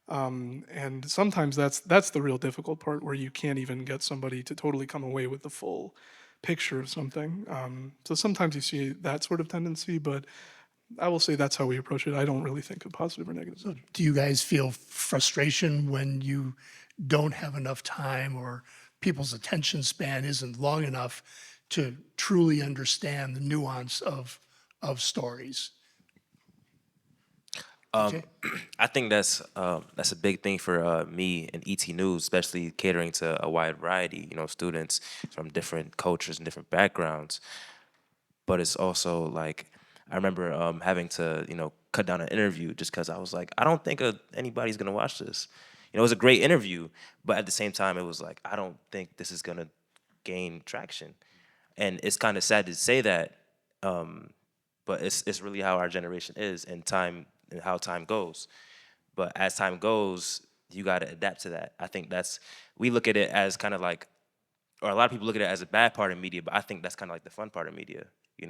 And sometimes that's the real difficult part, where you can't even get somebody to totally come away with the full picture of something. So sometimes you see that sort of tendency, but I will say that's how we approach it. I don't really think of positive or negative. So do you guys feel frustration when you don't have enough time or people's attention span isn't long enough to truly understand the nuance of stories? I think that's a big thing for me and ET News, especially catering to a wide variety, students from different cultures and different backgrounds. But it's also like, I remember having to, cut down an interview just because I was like, I don't think anybody's gonna watch this. It was a great interview, but at the same time, it was like, I don't think this is gonna gain traction. And it's kind of sad to say that, but it's really how our generation is, and how time goes. But as time goes, you got to adapt to that. I think we look at it as kind of like, or a lot of people look at it as a bad part of media, but I think that's kind of like the fun part of media, we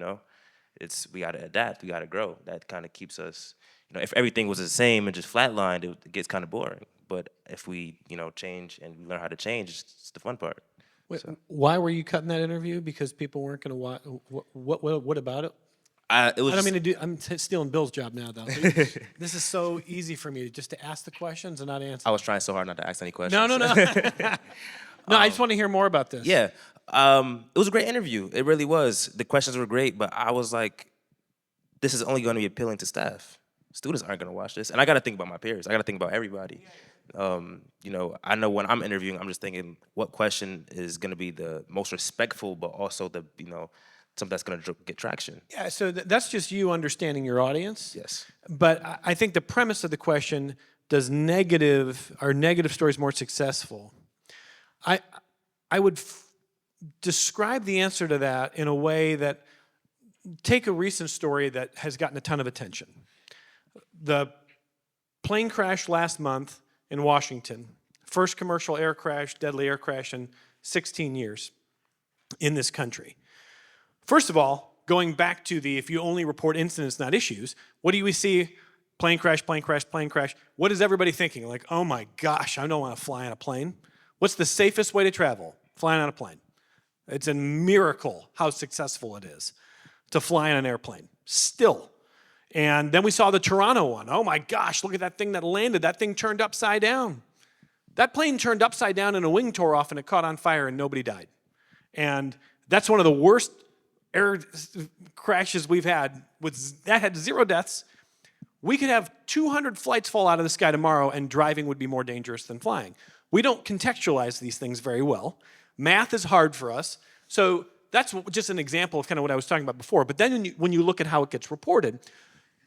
got to adapt, we got to grow. That kind of keeps us, if everything was the same and just flatlined, it gets kind of boring. But if we, change and we learn how to change, it's the fun part. Wait, why were you cutting that interview? Because people weren't going to watch? What about it? It was I don't mean to do. I'm stealing Bill's job now, though. This is so easy for me just to ask the questions and not answer. I was trying so hard not to ask any questions. No. No, I just want to hear more about this. Yeah, it was a great interview. It really was. The questions were great, but I was like, this is only going to be appealing to staff. Students aren't going to watch this, and I got to think about my peers. I got to think about everybody. I know when I'm interviewing, I'm just thinking, what question is going to be the most respectful, but also the something that's going to get traction. Yeah, so that's just you understanding your audience. Yes. But I think the premise of the question, are negative stories more successful? I would describe the answer to that in a way that, take a recent story that has gotten a ton of attention. The plane crash last month in Washington, first commercial air crash, deadly air crash in 16 years in this country. First of all, going back to if you only report incidents, not issues, what do we see? Plane crash, plane crash, plane crash. What is everybody thinking? Like, oh my gosh, I don't want to fly on a plane. What's the safest way to travel? Flying on a plane. It's a miracle how successful it is to fly on an airplane, still. And then we saw the Toronto one. Oh my gosh, look at that thing that landed. That thing turned upside down. That plane turned upside down and a wing tore off and it caught on fire and nobody died. And that's one of the worst air crashes we've had. That had 0 deaths. We could have 200 flights fall out of the sky tomorrow and driving would be more dangerous than flying. We don't contextualize these things very well. Math is hard for us. So that's just an example of kind of what I was talking about before. But then when you look at how it gets reported,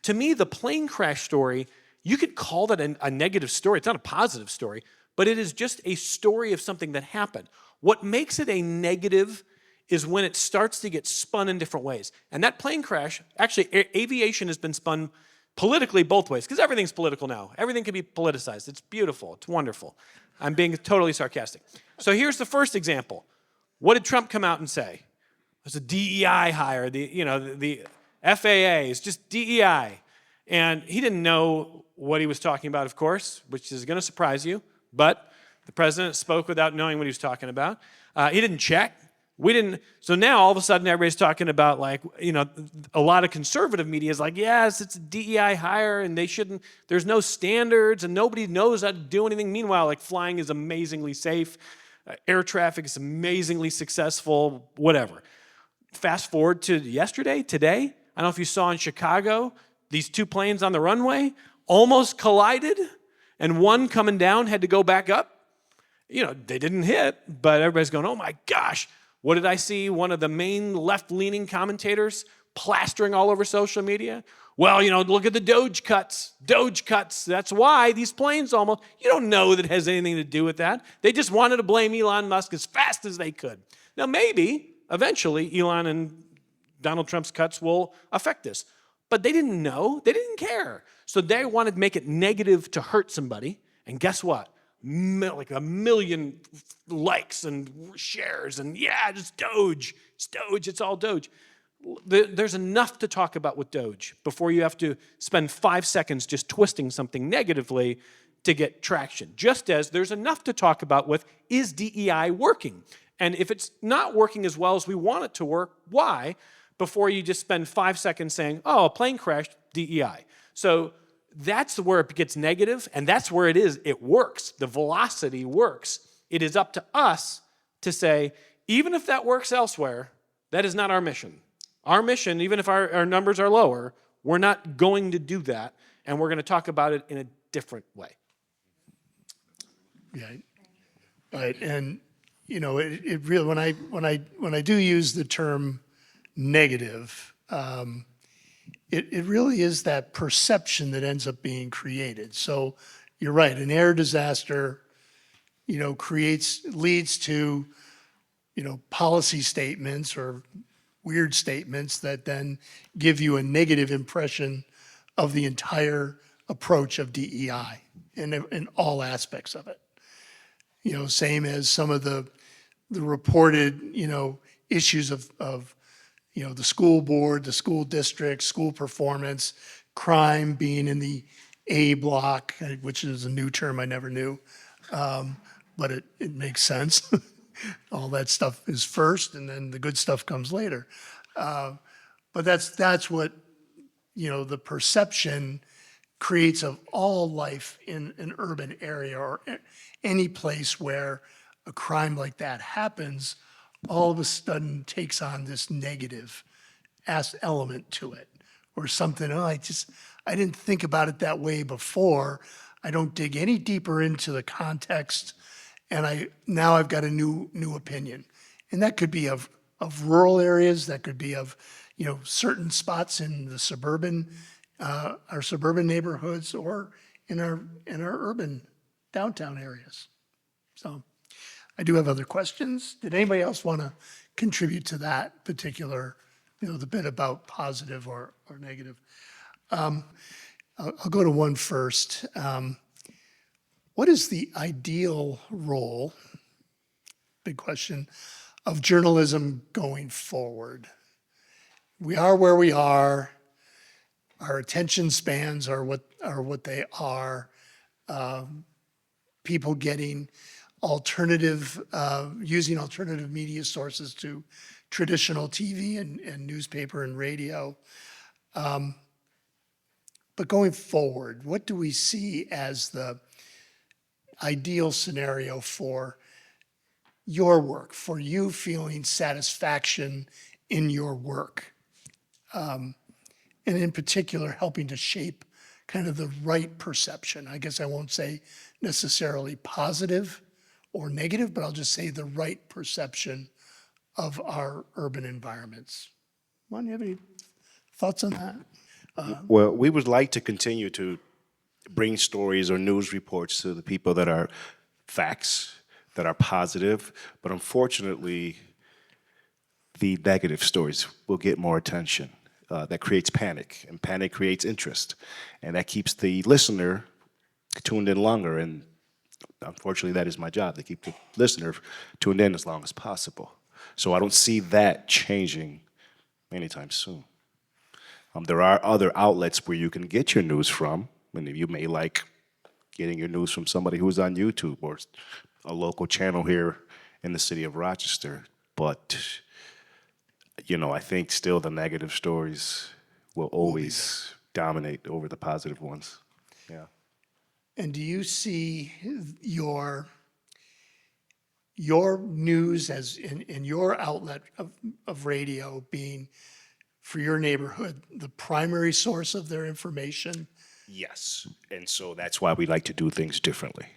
to me, the plane crash story, you could call that a negative story. It's not a positive story, but it is just a story of something that happened. What makes it a negative is when it starts to get spun in different ways. And that plane crash, actually, aviation has been spun politically both ways, because everything's political now. Everything can be politicized. It's beautiful. It's wonderful. I'm being totally sarcastic. So here's the first example. What did Trump come out and say? It's a DEI hire. The FAA is just DEI. And he didn't know what he was talking about, of course, which is going to surprise you. But the president spoke without knowing what he was talking about. He didn't check. We didn't. So now all of a sudden everybody's talking about, like, a lot of conservative media is like, yes, it's a DEI hire and they shouldn't, there's no standards and nobody knows how to do anything. Meanwhile, like, flying is amazingly safe. Air traffic is amazingly successful, whatever. Fast forward to yesterday, today. I don't know if you saw in Chicago, these two planes on the runway almost collided and one coming down had to go back up. They didn't hit, but everybody's going, oh my gosh. What did I see? One of the main left-leaning commentators plastering all over social media. Well, look at the Doge cuts. Doge cuts. That's why these planes almost, you don't know that it has anything to do with that. They just wanted to blame Elon Musk as fast as they could. Now, maybe eventually Elon and Donald Trump's cuts will affect this. But they didn't know. They didn't care. So they wanted to make it negative to hurt somebody. And guess what? Like 1 million likes and shares, and yeah, just Doge. It's Doge. It's all Doge. There's enough to talk about with Doge before you have to spend 5 seconds just twisting something negatively to get traction. Just as there's enough to talk about with, is DEI working? And if it's not working as well as we want it to work, why? Before you just spend 5 seconds saying, oh, a plane crashed, DEI. So that's where it gets negative, and that's where it works. The velocity works. It is up to us to say, even if that works elsewhere, that is not our mission. Our mission, even if our numbers are lower, we're not going to do that, and we're going to talk about it in a different way. Yeah, right. And it really, when I do use the term negative, it really is that perception that ends up being created. So you're right, an air disaster, leads to, policy statements or weird statements that then give you a negative impression of the entire approach of DEI in all aspects of it. Same as some of the reported, issues of the school board, the school district, school performance, crime being in the A block, which is a new term I never knew, but it makes sense. All that stuff is first, and then the good stuff comes later. But that's what the perception creates of all life in an urban area or any place where a crime like that happens. All of a sudden takes on this negative element to it, or something, I didn't think about it that way before. I don't dig any deeper into the context, and now I've got a new opinion. And that could be of rural areas, that could be of, certain spots in the our suburban neighborhoods, or in our urban downtown areas. So I do have other questions. Did anybody else want to contribute to that particular, the bit about positive or negative? I'll go to one first. What is the ideal role, big question, of journalism going forward? We are where we are. Our attention spans are what they are. People getting using alternative media sources to traditional TV and newspaper and radio. But going forward, what do we see as the ideal scenario for your work, for you feeling satisfaction in your work? And in particular, helping to shape kind of the right perception. I guess I won't say necessarily positive or negative, but I'll just say the right perception of our urban environments. Juan, you have any thoughts on that? Well, we would like to continue to bring stories or news reports to the people that are facts, that are positive, but unfortunately, the negative stories will get more attention. That creates panic, and panic creates interest, and that keeps the listener tuned in longer, and unfortunately, that is my job, to keep the listener tuned in as long as possible. So I don't see that changing anytime soon. There are other outlets where you can get your news from, and you may like getting your news from somebody who's on YouTube or a local channel here in the city of Rochester. But, I think still the negative stories will always dominate over the positive ones. Yeah. And do you see your news as in your outlet of radio being for your neighborhood the primary source of their information? Yes. And so that's why we like to do things differently.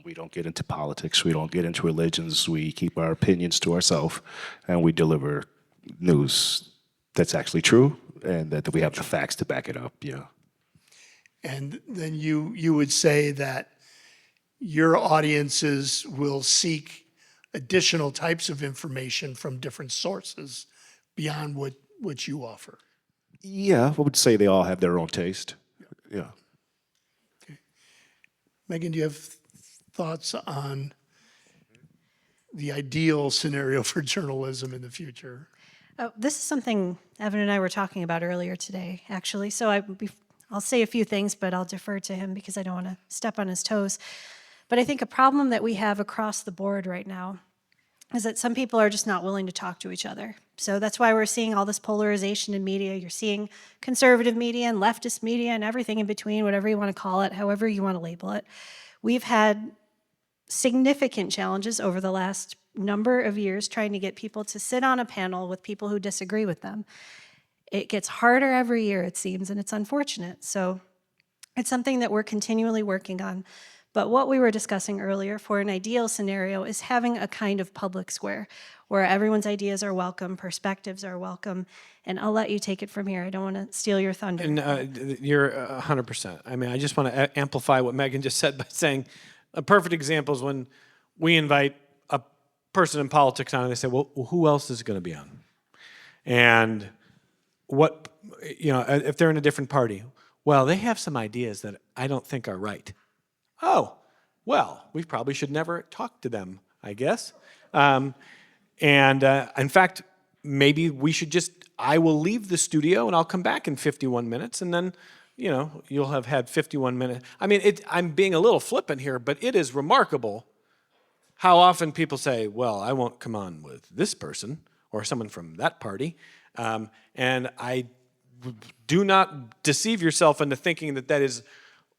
We don't get into politics. We don't get into religions. We keep our opinions to ourselves, and we deliver news that's actually true and that we have the facts to back it up. Yeah. And then you would say that your audiences will seek additional types of information from different sources beyond what you offer. Yeah, I would say they all have their own taste. Yeah. Megan, do you have thoughts on the ideal scenario for journalism in the future? Oh, this is something Evan and I were talking about earlier today, actually. So I'll say a few things, but I'll defer to him because I don't want to step on his toes. But I think a problem that we have across the board right now is that some people are just not willing to talk to each other. So that's why we're seeing all this polarization in media. You're seeing conservative media and leftist media and everything in between, whatever you want to call it, however you want to label it. We've had significant challenges over the last number of years trying to get people to sit on a panel with people who disagree with them. It gets harder every year, it seems, and it's unfortunate. So it's something that we're continually working on. But what we were discussing earlier for an ideal scenario is having a kind of public square where everyone's ideas are welcome, perspectives are welcome, and I'll let you take it from here. I don't want to steal your thunder. And you're 100%. I mean, I just want to amplify what Megan just said by saying a perfect example is when we invite a person in politics on and they say, well, who else is going to be on? And what, if they're in a different party, well, they have some ideas that I don't think are right. Oh, well, we probably should never talk to them, I guess. In fact, maybe we should I will leave the studio and I'll come back in 51 minutes and then, you'll have had 51 minutes. I mean, I'm being a little flippant here, but it is remarkable how often people say, well, I won't come on with this person or someone from that party. And do not deceive yourself into thinking that is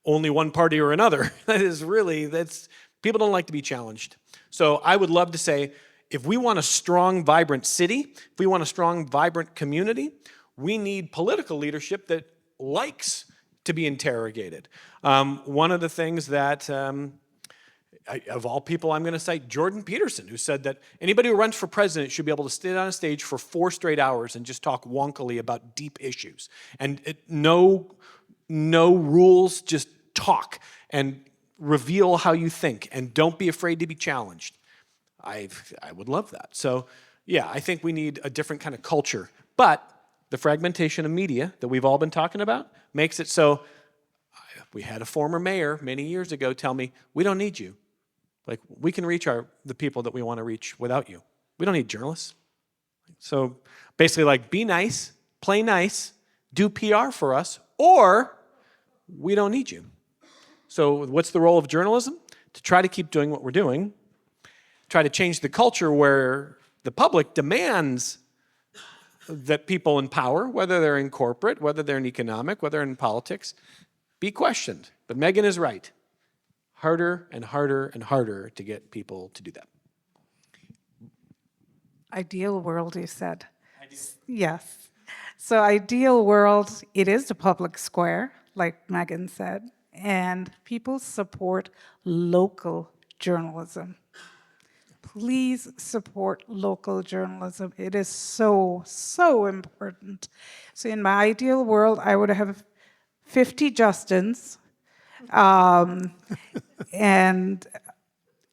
only one party or another. People don't like to be challenged. So I would love to say, if we want a strong, vibrant city, if we want a strong, vibrant community, we need political leadership that likes to be interrogated. One of the things that, of all people, I'm going to cite Jordan Peterson, who said that anybody who runs for president should be able to sit on a stage for 4 straight hours and just talk wonkily about deep issues. And no rules, just talk and reveal how you think and don't be afraid to be challenged. I would love that. So yeah, I think we need a different kind of culture. But the fragmentation of media that we've all been talking about makes it so. We had a former mayor many years ago tell me, we don't need you. Like, we can reach the people that we want to reach without you. We don't need journalists. So basically, be nice, play nice, do PR for us, or we don't need you. So what's the role of journalism? To try to keep doing what we're doing, try to change the culture where the public demands that people in power, whether they're in corporate, whether they're in economic, whether they're in politics, be questioned. But Megan is right. Harder and harder and harder to get people to do that. Ideal world, you said. Yes. So ideal world, it is the public square, like Megan said, and people support local journalism. Please support local journalism. It is so, so important. So in my ideal world, I would have 50 Justins, and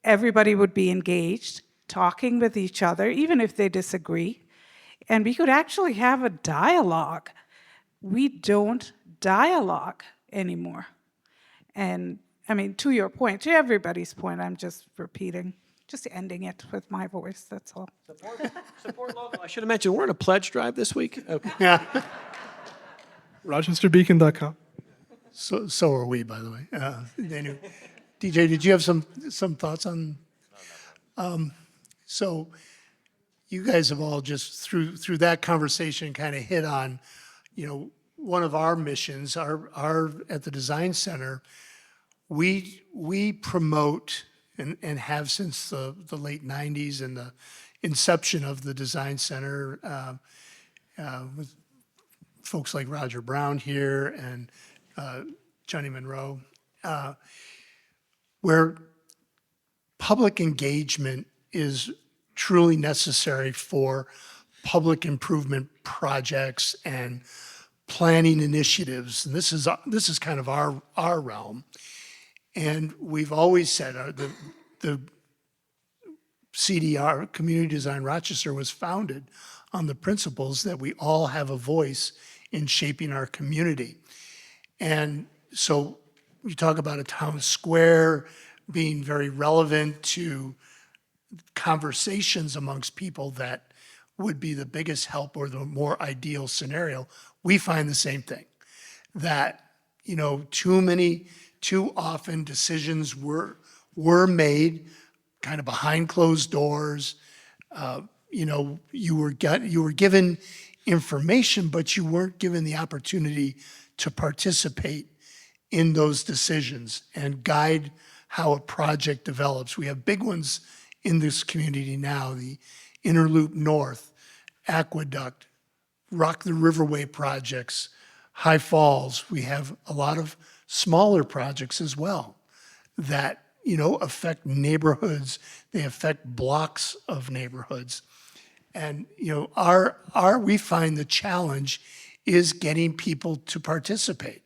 everybody would be engaged, talking with each other, even if they disagree. And we could actually have a dialogue. We don't dialogue anymore. And I mean, to your point, to everybody's point, I'm just repeating. just ending it with my voice, that's all. Support local. I should have mentioned, we're on a pledge drive this week. Okay. Yeah. RochesterBeacon.com. So are we, by the way. Anyway, DJ, did you have some thoughts on? So you guys have all just through that conversation kind of hit on, one of our missions, our at the Design Center, we promote and have since the late 90s and the inception of the Design Center, with folks like Roger Brown here and Johnny Monroe, where public engagement is truly necessary for public improvement projects and planning initiatives. And this is kind of our realm. And we've always said the CDR, Community Design Rochester, was founded on the principles that we all have a voice in shaping our community. And so you talk about a town square being very relevant to conversations amongst people that would be the biggest help or the more ideal scenario. We find the same thing, that, too often decisions were made kind of behind closed doors. You were given information, but you weren't given the opportunity to participate in those decisions and guide how a project develops. We have big ones in this community now, the Interloop North, Aqueduct, Rock the Riverway projects, High Falls. We have a lot of smaller projects as well that, affect neighborhoods. They affect blocks of neighborhoods. And, we find the challenge is getting people to participate.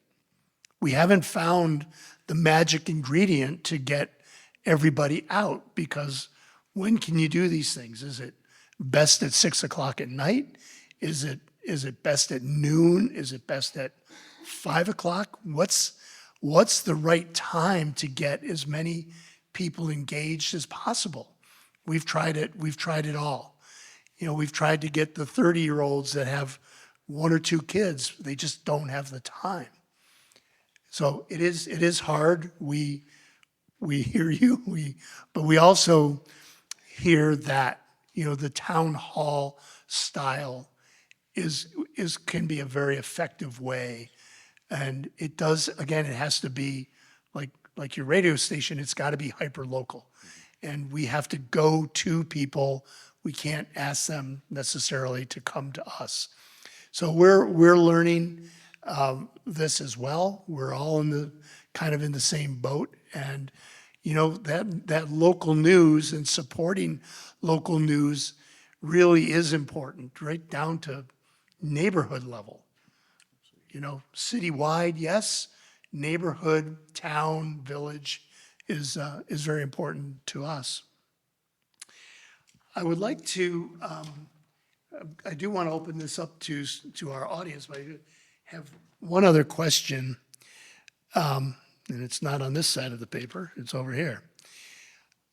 We haven't found the magic ingredient to get everybody out, because when can you do these things? Is it best at 6 o'clock at night? Is it best at noon? Is it best at 5 o'clock? What's the right time to get as many people engaged as possible? We've tried it all. We've tried to get the 30-year-olds that have 1 or 2 kids. They just don't have the time. So it is hard. We hear you. But we also hear that, the town hall style can be a very effective way. And it does, again, it has to be like your radio station, it's got to be hyper local. And we have to go to people. We can't ask them necessarily to come to us. So we're learning this as well. We're all in the same boat. And that local news and supporting local news really is important, right down to neighborhood level. Citywide, yes. Neighborhood, town, village is very important to us. I would like to, I do want to open this up to our audience, but I have one other question, and it's not on this side of the paper, it's over here.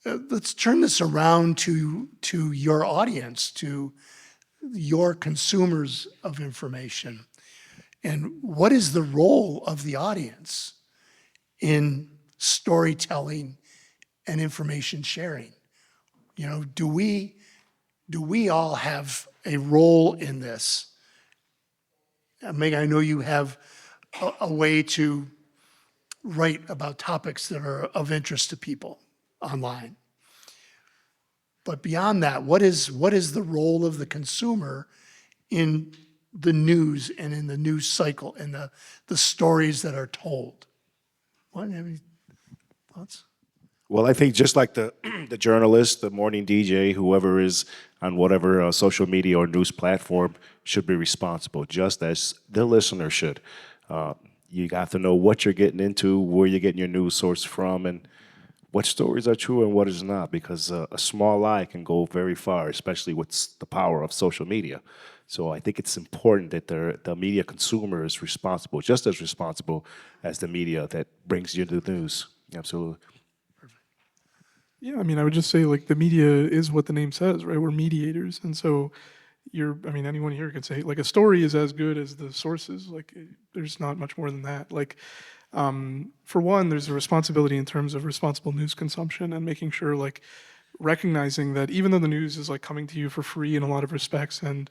Let's turn this around to your audience, to your consumers of information. And what is the role of the audience in storytelling and information sharing? Do we all have a role in this? Meg, I know you have a way to write about topics that are of interest to people online. But beyond that, what is the role of the consumer in the news and in the news cycle and the stories that are told? What, have any thoughts? Well, I think just like the journalist, the morning DJ, whoever is on whatever social media or news platform should be responsible, just as the listener should. You got to know what you're getting into, where you're getting your news source from, and what stories are true and what is not, because a small lie can go very far, especially with the power of social media. So I think it's important that the media consumer is responsible, just as responsible as the media that brings you the news. Absolutely. Yeah, I mean, I would just say like the media is what the name says, right? We're mediators, and so I mean, anyone here could say like a story is as good as the sources. Like, there's not much more than that. Like, for one, there's a responsibility in terms of responsible news consumption and making sure like recognizing that even though the news is like coming to you for free in a lot of respects and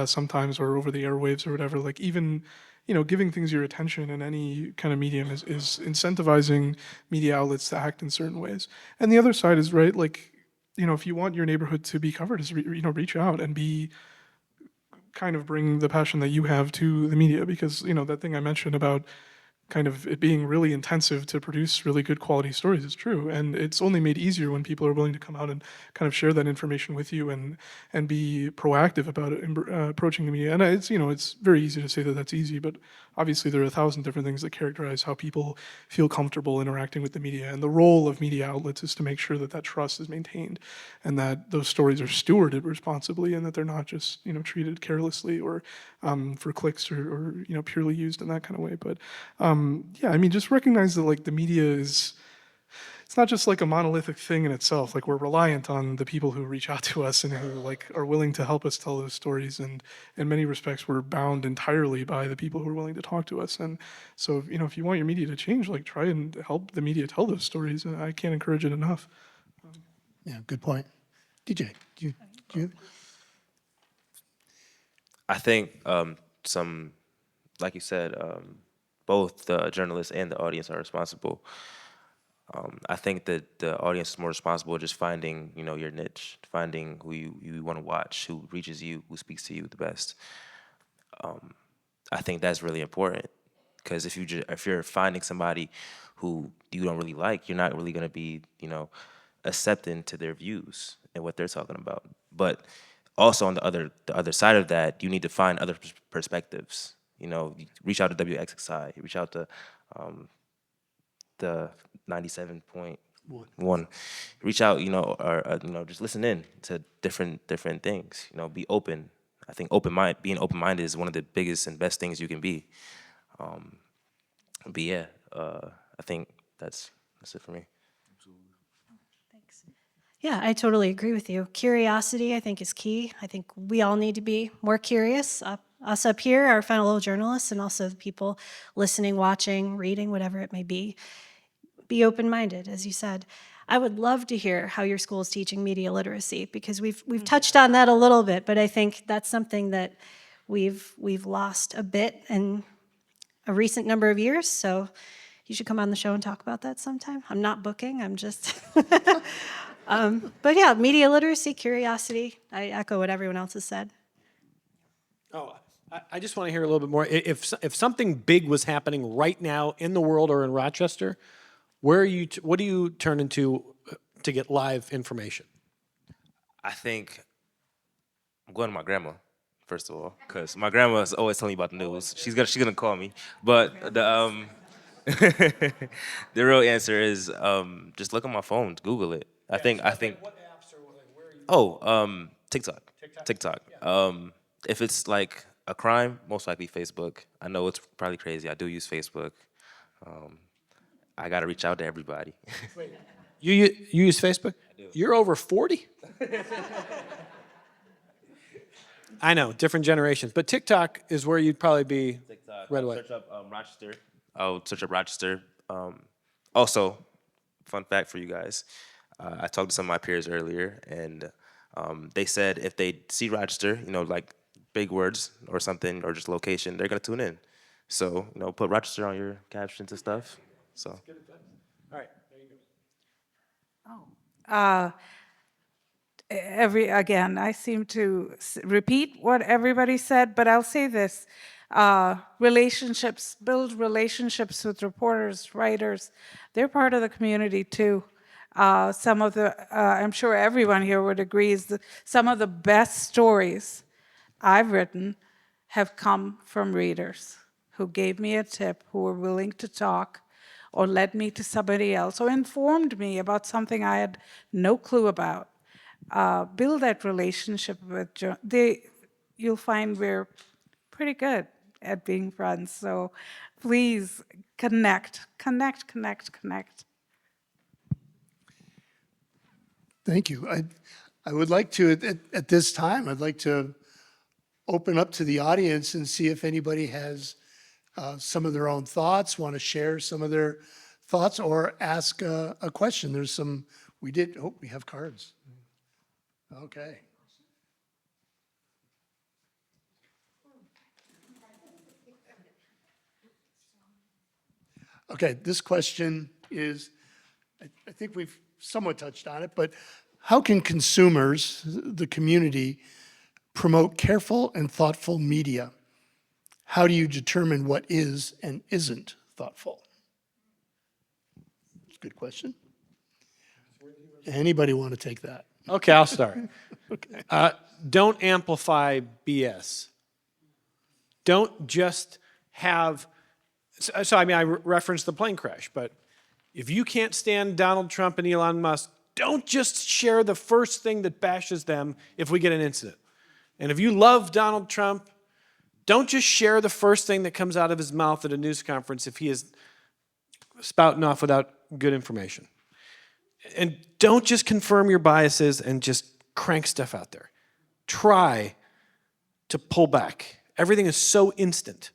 sometimes or over the airwaves or whatever, like even giving things your attention in any kind of medium is incentivizing media outlets to act in certain ways. And the other side is right, like if you want your neighborhood to be covered, is reach out and be kind of bring the passion that you have to the media because that thing I mentioned about kind of it being really intensive to produce really good quality stories is true, and it's only made easier when people are willing to come out and kind of share that information with you and be proactive about it, approaching the media. And it's very easy to say that that's easy, but obviously there are 1,000 different things that characterize how people feel comfortable interacting with the media. And the role of media outlets is to make sure that that trust is maintained, and that those stories are stewarded responsibly, and that they're not just treated carelessly or for clicks or purely used in that kind of way. But yeah, I mean, just recognize that like the media it's not just like a monolithic thing in itself. Like we're reliant on the people who reach out to us and who like are willing to help us tell those stories. And in many respects, we're bound entirely by the people who are willing to talk to us. And so, if you want your media to change, like try and help the media tell those stories. And I can't encourage it enough. Yeah, good point. DJ, do you I think like you said, both the journalists and the audience are responsible. I think that the audience is more responsible just finding, your niche, finding who you want to watch, who reaches you, who speaks to you the best. I think that's really important because if you're finding somebody who you don't really like, you're not really going to be, accepting to their views and what they're talking about. But also on the other side of that, you need to find other perspectives. Reach out to WXXI, reach out to the 97.1. Reach out, or just listen in to different things. Be open. I think being open-minded is one of the biggest and best things you can be. But yeah, I think that's it for me. Thanks. Yeah, I totally agree with you. Curiosity, I think, is key. I think we all need to be more curious. Us up here, our fellow journalists, and also the people listening, watching, reading, whatever it may be. Be open-minded, as you said. I would love to hear how your school is teaching media literacy because we've touched on that a little bit, but I think that's something that we've lost a bit in a recent number of years. So you should come on the show and talk about that sometime. I'm not booking. I'm just. But yeah, media literacy, curiosity. I echo what everyone else has said. Oh, I just want to hear a little bit more. If something big was happening right now in the world or in Rochester, what do you turn into to get live information? I think I'm going to my grandma, first of all, because my grandma is always telling me about the news. She's gonna call me, but the real answer is just look on my phone, Google it. I think. What apps or where are you? Oh, TikTok. TikTok. If it's like a crime, most likely Facebook. I know it's probably crazy. I do use Facebook. I gotta reach out to everybody. You use Facebook? I do. You're over 40? I know, different generations. But TikTok is where you'd probably be right away. Search up Rochester. I'll search up Rochester. Also, fun fact for you guys. I talked to some of my peers earlier, and they said if they see Rochester, like big words or something, or just location, they're gonna tune in. So, put Rochester on your captions and stuff. So. All right, there you go. Again, I seem to repeat what everybody said, but I'll say this. Build relationships with reporters, writers. They're part of the community too. I'm sure everyone here would agree, some of the best stories I've written have come from readers who gave me a tip, who were willing to talk, or led me to somebody else, or informed me about something I had no clue about. Build that relationship with you'll find we're pretty good at being friends. So please connect. Thank you. I would like to, at this time, I'd like to open up to the audience and see if anybody has some of their own thoughts, want to share some of their thoughts, or ask a question. There's some, we have cards. Okay. Okay, this question is, I think we've somewhat touched on it, but how can consumers, the community, promote careful and thoughtful media? How do you determine what is and isn't thoughtful? It's a good question. Anybody want to take that? Okay, I'll start. Don't amplify BS. Don't just have, so I mean, I referenced the plane crash, but if you can't stand Donald Trump and Elon Musk, don't just share the first thing that bashes them if we get an incident. And if you love Donald Trump, don't just share the first thing that comes out of his mouth at a news conference if he is spouting off without good information. And don't just confirm your biases and just crank stuff out there. Try to pull back. Everything is so instant.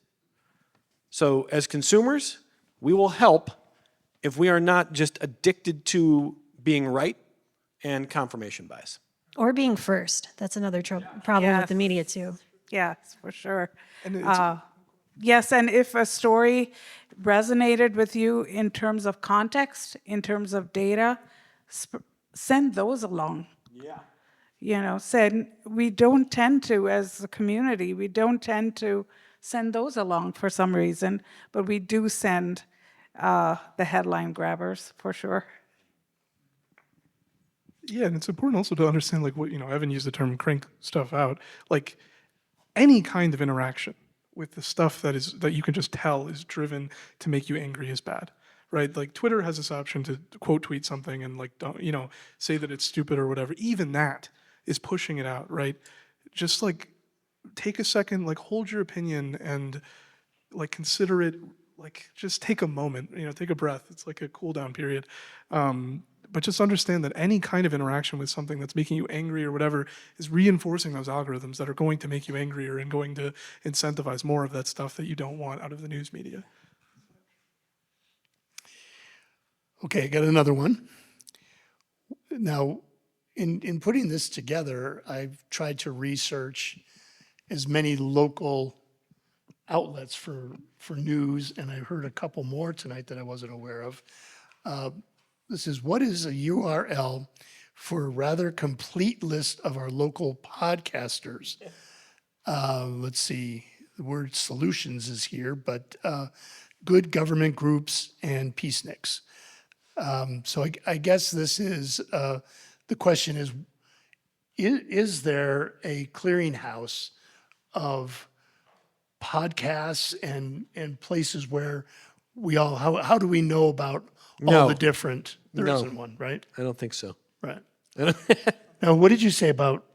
So as consumers, we will help if we are not just addicted to being right and confirmation bias. Or being first. That's another problem with the media too. Yes, for sure. Yes, and if a story resonated with you in terms of context, in terms of data, send those along. Yeah. You know, we don't tend to, as a community, we don't tend to send those along for some reason, but we do send the headline grabbers for sure. Yeah, and it's important also to understand, like, what, Evan used the term crank stuff out. Like, any kind of interaction with the stuff that you can just tell is driven to make you angry is bad, right? Like, Twitter has this option to quote tweet something and, like, don't, say that it's stupid or whatever. Even that is pushing it out, right? Just, like, take a second, like, hold your opinion and, like, consider it, like, just take a moment, take a breath. It's like a cool down period. But just understand that any kind of interaction with something that's making you angry or whatever is reinforcing those algorithms that are going to make you angrier and going to incentivize more of that stuff that you don't want out of the news media. Okay, I got another one. Now, in putting this together, I've tried to research as many local outlets for news, and I heard a couple more tonight that I wasn't aware of. This is, what is a URL for a rather complete list of our local podcasters? Let's see, the word solutions is here, but good government groups and peaceniks. So I guess this is, the question is there a clearinghouse of podcasts and places where how do we know about all No. the different, there No. isn't one, right? I don't think so. Right. Now, what did you say about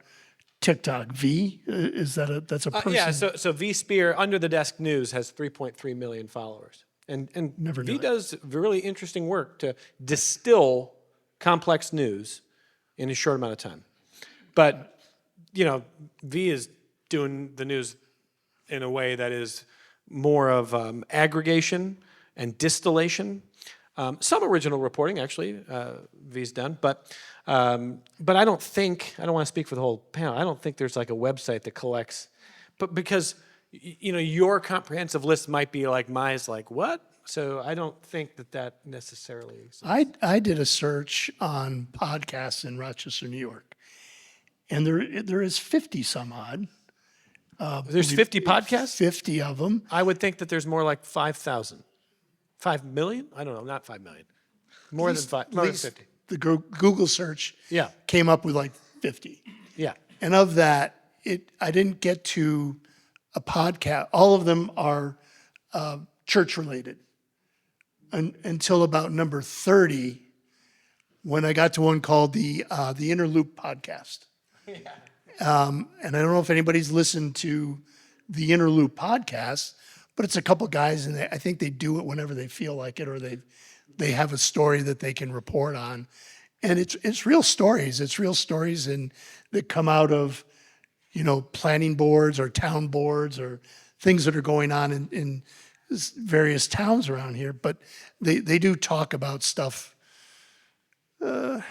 TikTok? Is that that's a person? Yeah, so V-Spear, Under the Desk News, has 3.3 million followers. And Never knew V it. does really interesting work to distill complex news in a short amount of time. But, V is doing the news in a way that is more of aggregation and distillation. Some original reporting, actually, V's done, but I don't want to speak for the whole panel. I don't think there's like a website that collects, but because, your comprehensive list might be like mine's like, what? So I don't think that necessarily exists. I did a search on podcasts in Rochester, New York, and there is 50 some odd, There's 50 podcasts? 50 of them. I would think that there's more like 5,000. 5 million? I don't know, not 5 million. More than 50. The Google search Yeah. came up with like 50. Yeah. And of that, I didn't get to a podcast. All of them are church related until about number 30, when I got to one called the Inner Loop podcast. And I don't know if anybody's listened to the Inner Loop podcast, but it's a couple guys, and I think they do it whenever they feel like it, or they have a story that they can report on. And it's real stories. It's real stories that come out of, planning boards or town boards or things that are going on in various towns around here. But they do talk about stuff, they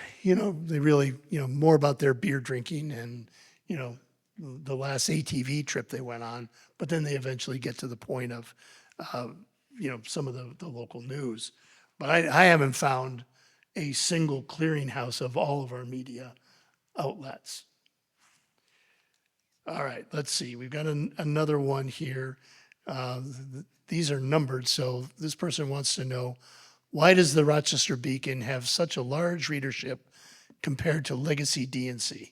really, more about their beer drinking and, the last ATV trip they went on. But then they eventually get to the point of, some of the local news. But I haven't found a single clearinghouse of all of our media outlets. All right, let's see. We've got another one here. These are numbered, so this person wants to know, why does the Rochester Beacon have such a large readership compared to Legacy DNC?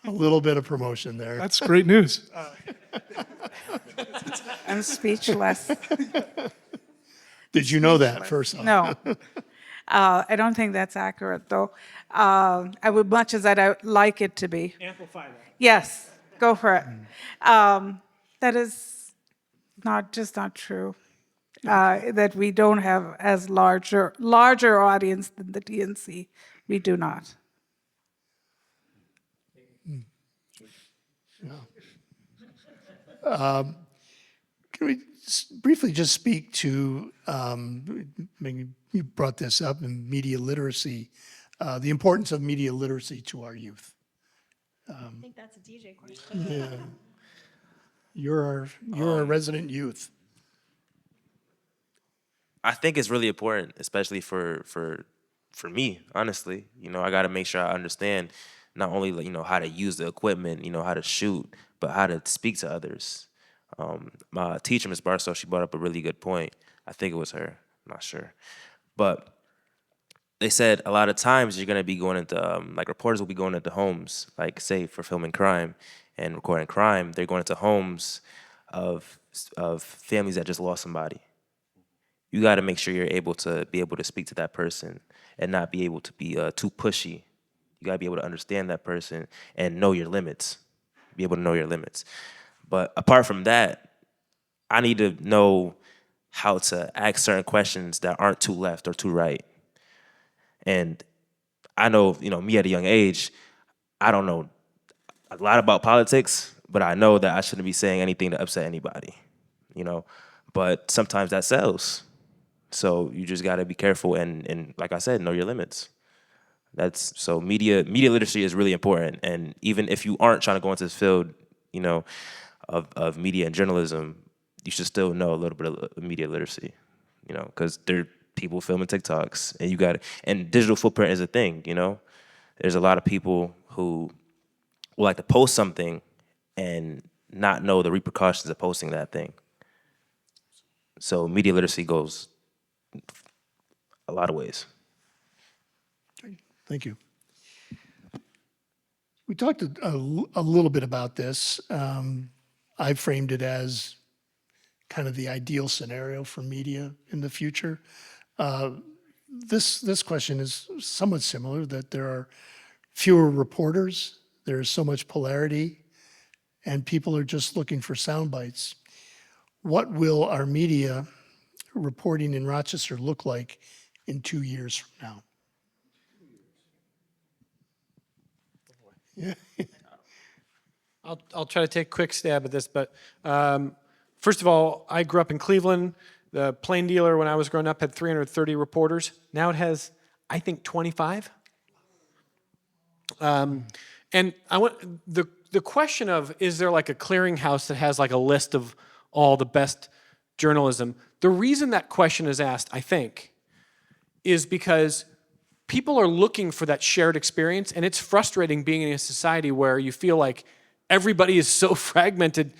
A little bit of promotion there. That's great news. I'm speechless. Did you know that first off? No. I don't think that's accurate, though. I would, much as I would like it to be. Amplify that. Yes, go for it. That is not true. That we don't have as larger audience than the DNC. We do not. Can we briefly just speak to, maybe you brought this up in media literacy, the importance of media literacy to our youth? I think that's a DJ question. Yeah. You're our resident youth. I think it's really important, especially for me, honestly. I got to make sure I understand not only how to use the equipment, how to shoot, but how to speak to others. My teacher, Ms. Barstow, she brought up a really good point. I think it was her, I'm not sure. But they said a lot of times you're gonna be going into, reporters will be going into homes, like say for filming crime and recording crime, they're going into homes of families that just lost somebody. You gotta make sure you're able to speak to that person and not be able to be too pushy. You gotta be able to understand that person and know your limits, be able to know your limits. But apart from that, I need to know how to ask certain questions that aren't too left or too right. And I know, me at a young age, I don't know a lot about politics, but I know that I shouldn't be saying anything to upset anybody, But sometimes that sells. So you just gotta be careful and like I said, know your limits. So media literacy is really important. And even if you aren't trying to go into this field, of media and journalism, you should still know a little bit of media literacy, because there are people filming TikToks, and digital footprint is a thing, There's a lot of people who will like to post something and not know the repercussions of posting that thing. So media literacy goes a lot of ways. Thank you. We talked a little bit about this. I framed it as kind of the ideal scenario for media in the future. This question is somewhat similar, that there are fewer reporters, there's so much polarity, and people are just looking for sound bites. What will our media reporting in Rochester look like in 2 years from now? Yeah. I'll try to take a quick stab at this, but first of all, I grew up in Cleveland. The Plain Dealer, when I was growing up, had 330 reporters. Now it has, I think, 25. And I want the question of, is there like a clearinghouse that has like a list of all the best journalism? The reason that question is asked, I think, is because people are looking for that shared experience, and it's frustrating being in a society where you feel like everybody is so fragmented.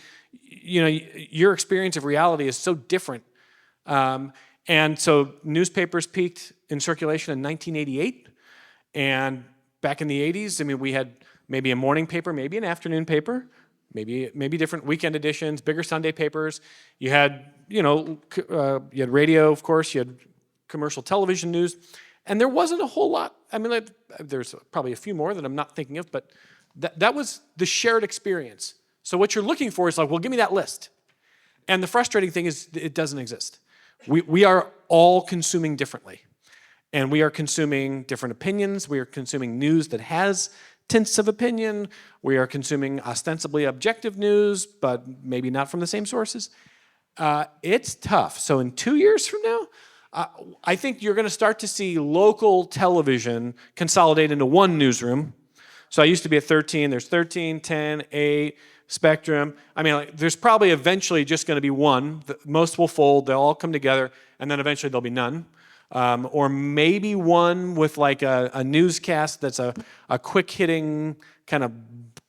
Your experience of reality is so different. And so newspapers peaked in circulation in 1988. And back in the 80s, we had maybe a morning paper, maybe an afternoon paper, maybe different weekend editions, bigger Sunday papers. You had, you had radio, of course, you had commercial television news. And there wasn't a whole lot. There's probably a few more that I'm not thinking of, but that was the shared experience. So what you're looking for is like, well, give me that list. And the frustrating thing is it doesn't exist. We are all consuming differently. And we are consuming different opinions. We are consuming news that has tints of opinion. We are consuming ostensibly objective news, but maybe not from the same sources. It's tough. So in 2 years from now, I think you're going to start to see local television consolidate into one newsroom. So I used to be at 13. There's 13, 10, 8, Spectrum. I mean, like, there's probably eventually just going to be one. Most will fold. They'll all come together, and then eventually there'll be none. Or maybe one with like a newscast that's a quick hitting kind of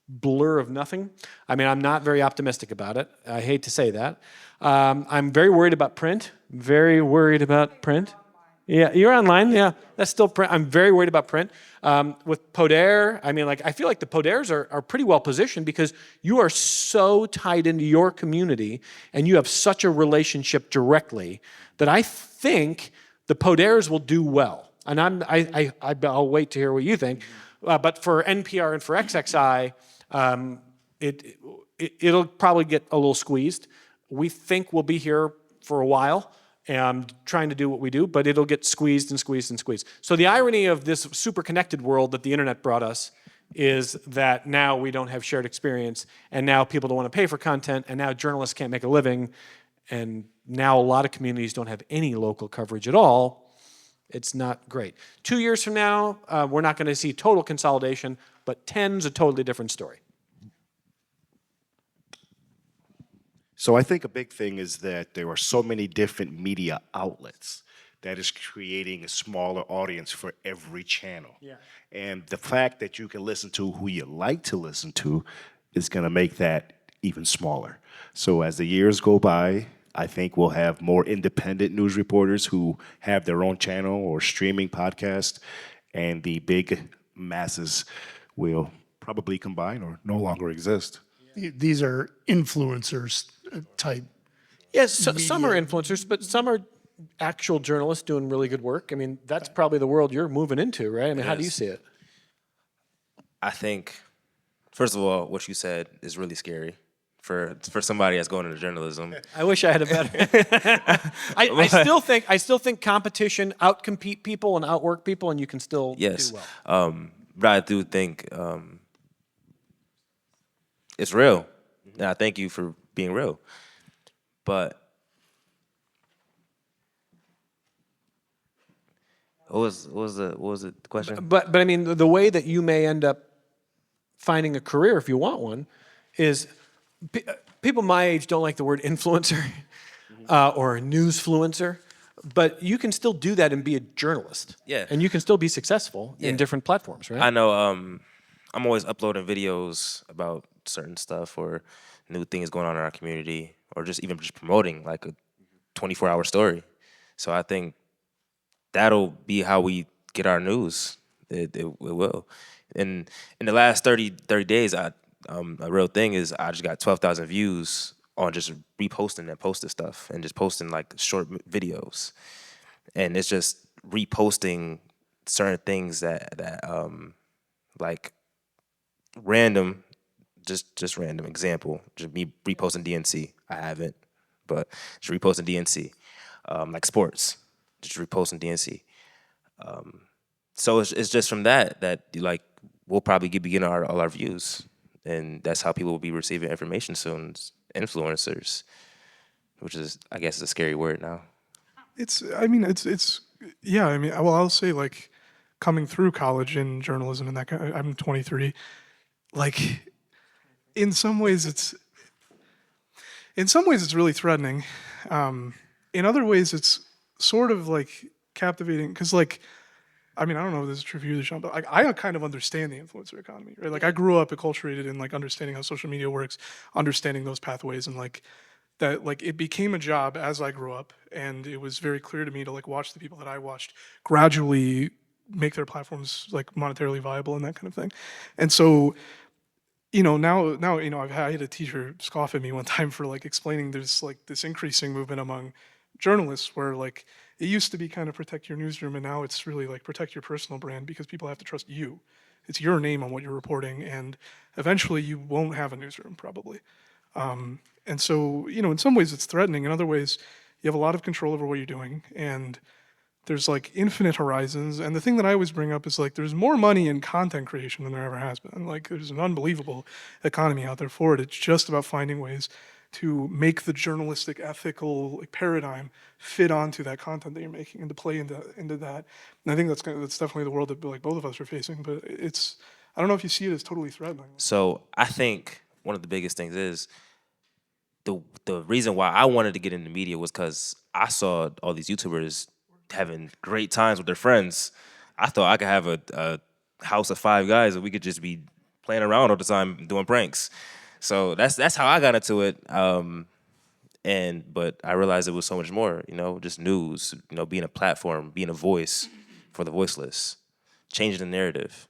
blur of nothing. I mean, I'm not very optimistic about it. I hate to say that. I'm very worried about print. Very worried about print. Yeah, you're online. Yeah, that's still print. I'm very worried about print. With Poder, I mean, like, I feel like the Poders are pretty well positioned because you are so tied into your community and you have such a relationship directly that I think the Poders will do well. And I'll wait to hear what you think. But for NPR and for XXI, it'll probably get a little squeezed. We think we'll be here for a while, trying to do what we do, but it'll get squeezed and squeezed and squeezed. So the irony of this super connected world that the internet brought us is that now we don't have shared experience, and now people don't want to pay for content, and now journalists can't make a living, and now a lot of communities don't have any local coverage at all. It's not great. 2 years from now, we're not going to see total consolidation, but 10's a totally different story. So I think a big thing is that there are so many different media outlets that is creating a smaller audience for every channel. Yeah. And the fact that you can listen to who you like to listen to is going to make that even smaller. So as the years go by, I think we'll have more independent news reporters who have their own channel or streaming podcast, and the big masses will probably combine or no longer exist. These are influencers type. Yes, some are influencers, but some are actual journalists doing really good work. I mean, that's probably the world you're moving into, right? I mean, how do you see it? I think, first of all, what you said is really scary for somebody that's going into journalism. I wish I had a better. I still think competition outcompete people and outwork people, and you can still do well. But I do think it's real, and I thank you for being real. But what was the question? But I mean, the way that you may end up finding a career if you want one is people my age don't like the word influencer or newsfluencer, but you can still do that and be a journalist. Yeah. And you can still be successful in different platforms, right? I know. I'm always uploading videos about certain stuff or new things going on in our community, or just promoting like a 24-hour story. So I think that'll be how we get our news. It will. And in the last 30 days, a real thing is I just got 12,000 views on just reposting and posting stuff and just posting like short videos. And it's just reposting certain things that like random, just random example, just me reposting DNC. I haven't, but just reposting DNC. Like sports, just reposting DNC. So it's just from that like we'll probably be getting all our views, and that's how people will be receiving information soon. Influencers, which is, I guess, is a scary word now. Yeah. I mean, well, I'll say, like, coming through college in journalism and that kind of, I'm 23. Like, in some ways it's really threatening. In other ways, it's sort of like captivating because, like, I mean, I don't know if this is true for you, Sean, but I kind of understand the influencer economy, right? Like, I grew up acculturated in like understanding how social media works, understanding those pathways, and like that, like, it became a job as I grew up, and it was very clear to me to like watch the people that I watched gradually make their platforms like monetarily viable and that kind of thing. And so, you know, now you know, I had a teacher scoff at me one time for like explaining there's like this increasing movement among journalists where like it used to be kind of protect your newsroom, and now it's really like protect your personal brand because people have to trust you. It's your name on what you're reporting, and eventually you won't have a newsroom probably. And so, you know, in some ways it's threatening. In other ways, you have a lot of control over what you're doing, and there's like infinite horizons. And the thing that I always bring up is like there's more money in content creation than there ever has been. Like there's an unbelievable economy out there for it. It's just about finding ways to make the journalistic ethical like, paradigm fit onto that content that you're making and to play into that. And I think that's definitely the world that like both of us are facing. But it's I don't know if you see it as totally threatening. So I think one of the biggest things is the reason why I wanted to get into media was because I saw all these YouTubers having great times with their friends. I thought I could have a house of 5 guys and we could just be playing around all the time doing pranks. So that's how I got into it. But I realized it was so much more, just news, being a platform, being a voice for the voiceless, changing the narrative.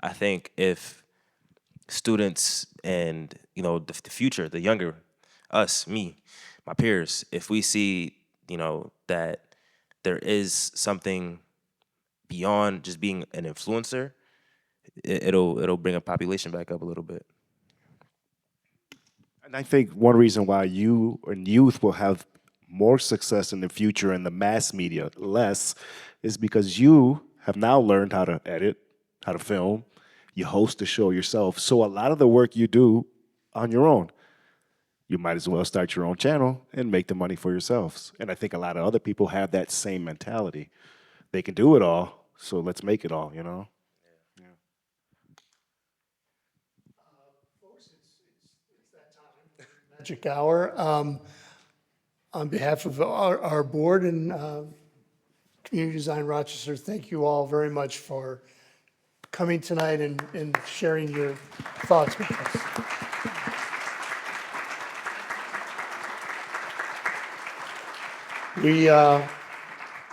I think if students and, the future, the younger, us, me, my peers, if we see, that there is something beyond just being an influencer, it'll bring a population back up a little bit. And I think one reason why you and youth will have more success in the future and the mass media less is because you have now learned how to edit, how to film, you host the show yourself. So a lot of the work you do on your own. You might as well start your own channel and make the money for yourselves. And I think a lot of other people have that same mentality. They can do it all, so let's make it all, Yeah. Folks, it's that time, magic hour. On behalf of our board and Community Design Rochester, thank you all very much for coming tonight and sharing your thoughts with us.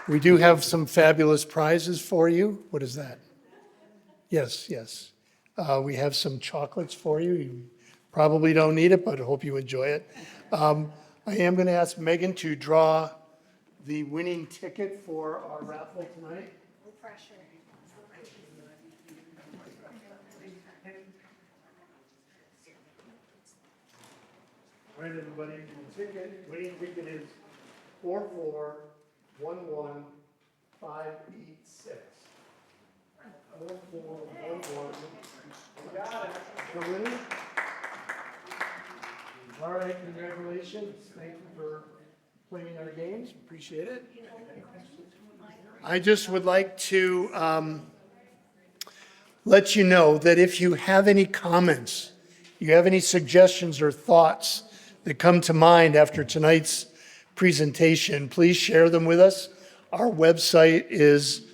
We do have some fabulous prizes for you. What is that? Yes, yes. We have some chocolates for you. You probably don't need it, but I hope you enjoy it. I am going to ask Megan to draw the winning ticket for our raffle tonight. No pressure. All right, everybody, the winning ticket is 4411586. 4411. You got it. The winner? All right, congratulations. Thank you for playing our games. Appreciate it. I just would like to let you know that if you have any comments, you have any suggestions or thoughts that come to mind after tonight's presentation, please share them with us. Our website is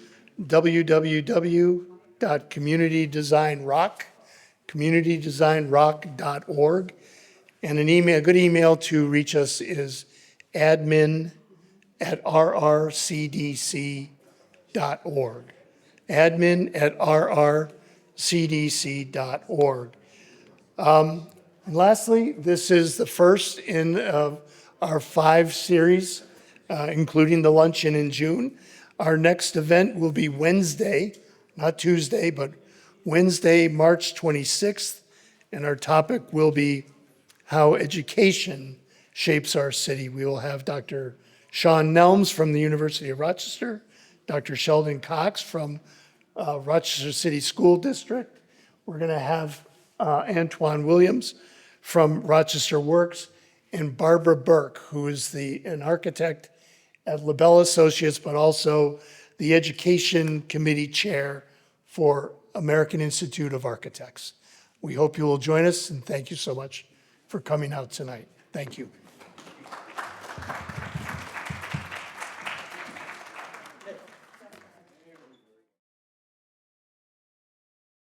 www.communitydesignrock.org. And a good email to reach us is admin@rrcdc.org. admin@rrcdc.org. And lastly, this is the first in our 5 series, including the luncheon in June. Our next event will be Wednesday, not Tuesday, but Wednesday, March 26th. And our topic will be how education shapes our city. We will have Dr. Sean Nelms from the University of Rochester, Dr. Sheldon Cox from Rochester City School District. We're going to have Antoine Williams from Rochester Works, and Barbara Burke, who is an architect at LaBelle Associates, but also the Education Committee Chair for American Institute of Architects. We hope you will join us, and thank you so much for coming out tonight. Thank you.